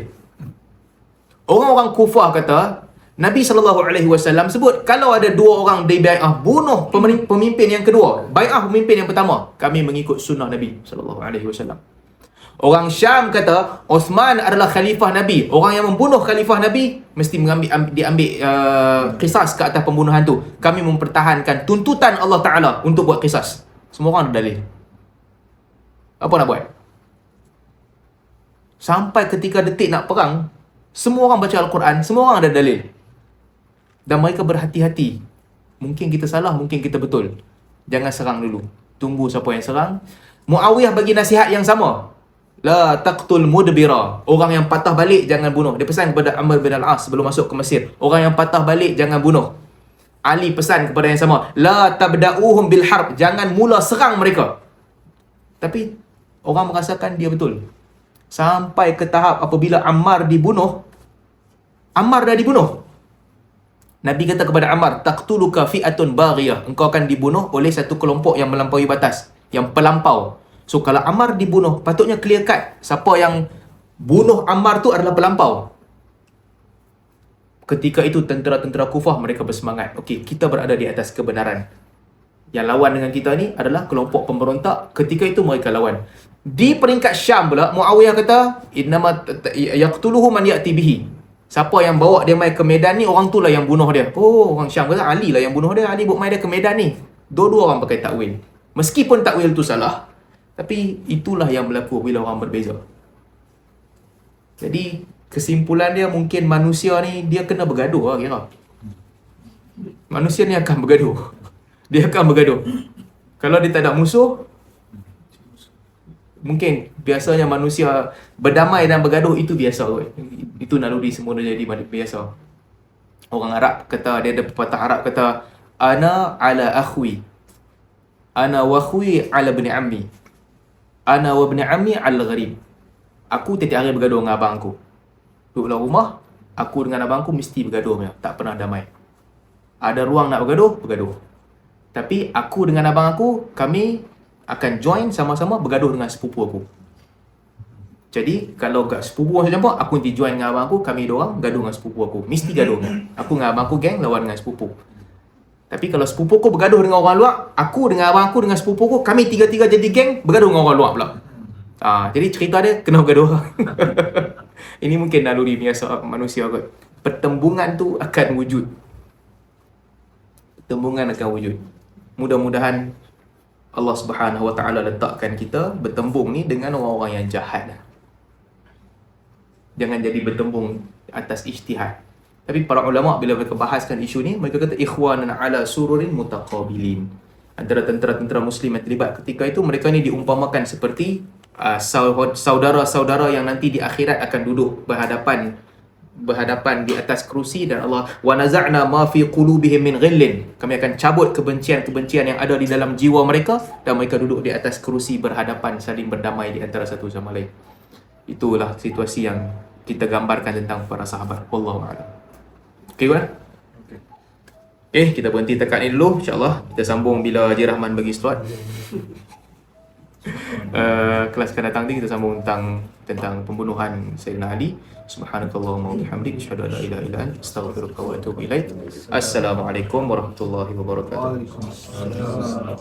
Orang-orang Kufah kata, Nabi SAW sebut, kalau ada dua orang di bai'ah, bunuh pemimpin yang kedua, bai'ah pemimpin yang pertama, kami mengikut sunnah Nabi SAW. Orang Syam kata, Uthman adalah khalifah Nabi. Orang yang membunuh khalifah Nabi, mesti diambil qisas ke atas pembunuhan tu. Kami mempertahankan tuntutan Allah Ta'ala untuk buat qisas. Semua orang ada dalil. Apa nak buat? Sampai ketika detik nak perang, semua orang baca Al-Quran, semua orang ada dalil. Dan mereka berhati-hati. Mungkin kita salah, mungkin kita betul. Jangan serang dulu. Tunggu siapa yang serang. Muawiyah bagi nasihat yang sama. La taqtul mudbira. Orang yang patah balik jangan bunuh. Dia pesan kepada Amr bin al-As sebelum masuk ke Mesir. Orang yang patah balik jangan bunuh. Ali pesan kepada yang sama. La tabda'uhum bil harb. Jangan mula serang mereka. Tapi orang merasakan dia betul. Sampai ke tahap apabila Ammar dibunuh. Ammar dah dibunuh. Nabi kata kepada Ammar, taqtuluka fi'atun baghiyah. Engkau akan dibunuh oleh satu kelompok yang melampaui batas, yang pelampau. So kalau Ammar dibunuh, patutnya clear cut. Siapa yang bunuh Ammar tu adalah pelampau. Ketika itu tentera-tentera Kufah mereka bersemangat. Okey, kita berada di atas kebenaran. Yang lawan dengan kita ni adalah kelompok pemberontak. Ketika itu mereka lawan. Di peringkat Syam pula, Muawiyah kata, innama yaqtuluhu man ya'ti bihi. Siapa yang bawa dia mai ke medan ni, orang tu lah yang bunuh dia. Oh, orang Syam kata Ali lah yang bunuh dia. Ali bawa mai dia ke medan ni. Dua-dua orang pakai takwil. Meskipun takwil tu salah, tapi itulah yang berlaku bila orang berbeza. Jadi kesimpulan dia mungkin manusia ni dia kena bergaduh lah kira. Manusia ni akan bergaduh. Dia akan bergaduh. Kalau dia tak ada musuh, mungkin biasanya manusia berdamai dan bergaduh itu biasa kot. Itu naluri semua dah jadi biasa. Orang Arab kata, dia ada pepatah Arab kata, ana ala akhwi, ana wa akhwi ala ibn ammi, ana wa ibn ammi ala gharib. Aku tiap hari bergaduh dengan abang aku. Duduk dalam rumah, aku dengan abang aku mesti bergaduh, tak pernah damai. Ada ruang nak bergaduh, bergaduh. Tapi aku dengan abang aku, kami akan join sama-sama bergaduh dengan sepupu aku. Jadi kalau kat sepupu aku campur, aku nanti join dengan abang aku, kami dua orang gaduh dengan sepupu aku. Mesti gaduh kan. Aku dengan abang aku geng lawan dengan sepupu. Tapi kalau sepupu aku bergaduh dengan orang luar, aku dengan abang aku dengan sepupu aku, kami tiga-tiga jadi geng bergaduh dengan orang luar pula. Jadi cerita dia kena bergaduh. Ini mungkin naluri biasa manusia kot. Pertembungan tu akan wujud. Pertembungan akan wujud. Mudah-mudahan Allah Subhanahu Wa Taala letakkan kita bertembung ni dengan orang-orang yang jahat. Jangan jadi bertembung atas ijtihad. Tapi para ulama bila mereka bahaskan isu ni, mereka kata ikhwanan ala sururin mutaqabilin. Antara tentera-tentera muslim yang terlibat ketika itu, mereka ni diumpamakan seperti saudara-saudara yang nanti di akhirat akan duduk berhadapan di atas kerusi, dan Allah wa naza'na ma fi qulubihim min ghillin. Kami akan cabut kebencian-kebencian yang ada di dalam jiwa mereka, dan mereka duduk di atas kerusi berhadapan, saling berdamai di antara satu sama lain. Itulah situasi yang kita gambarkan tentang para sahabat. Wallahu a'lam. Okey kan? Okay, kita berhenti dekat ni dulu. InsyaAllah kita sambung bila Haji Rahman bagi slot. Kelas akan datang nanti kita sambung tentang pembunuhan Sayyidina Ali. Subhanakallahumma wa bihamdik, asyhadu an la ilaha illa anta, astaghfiruka wa atubu ilaik. Assalamualaikum warahmatullahi wabarakatuh. Waalaikumsalam.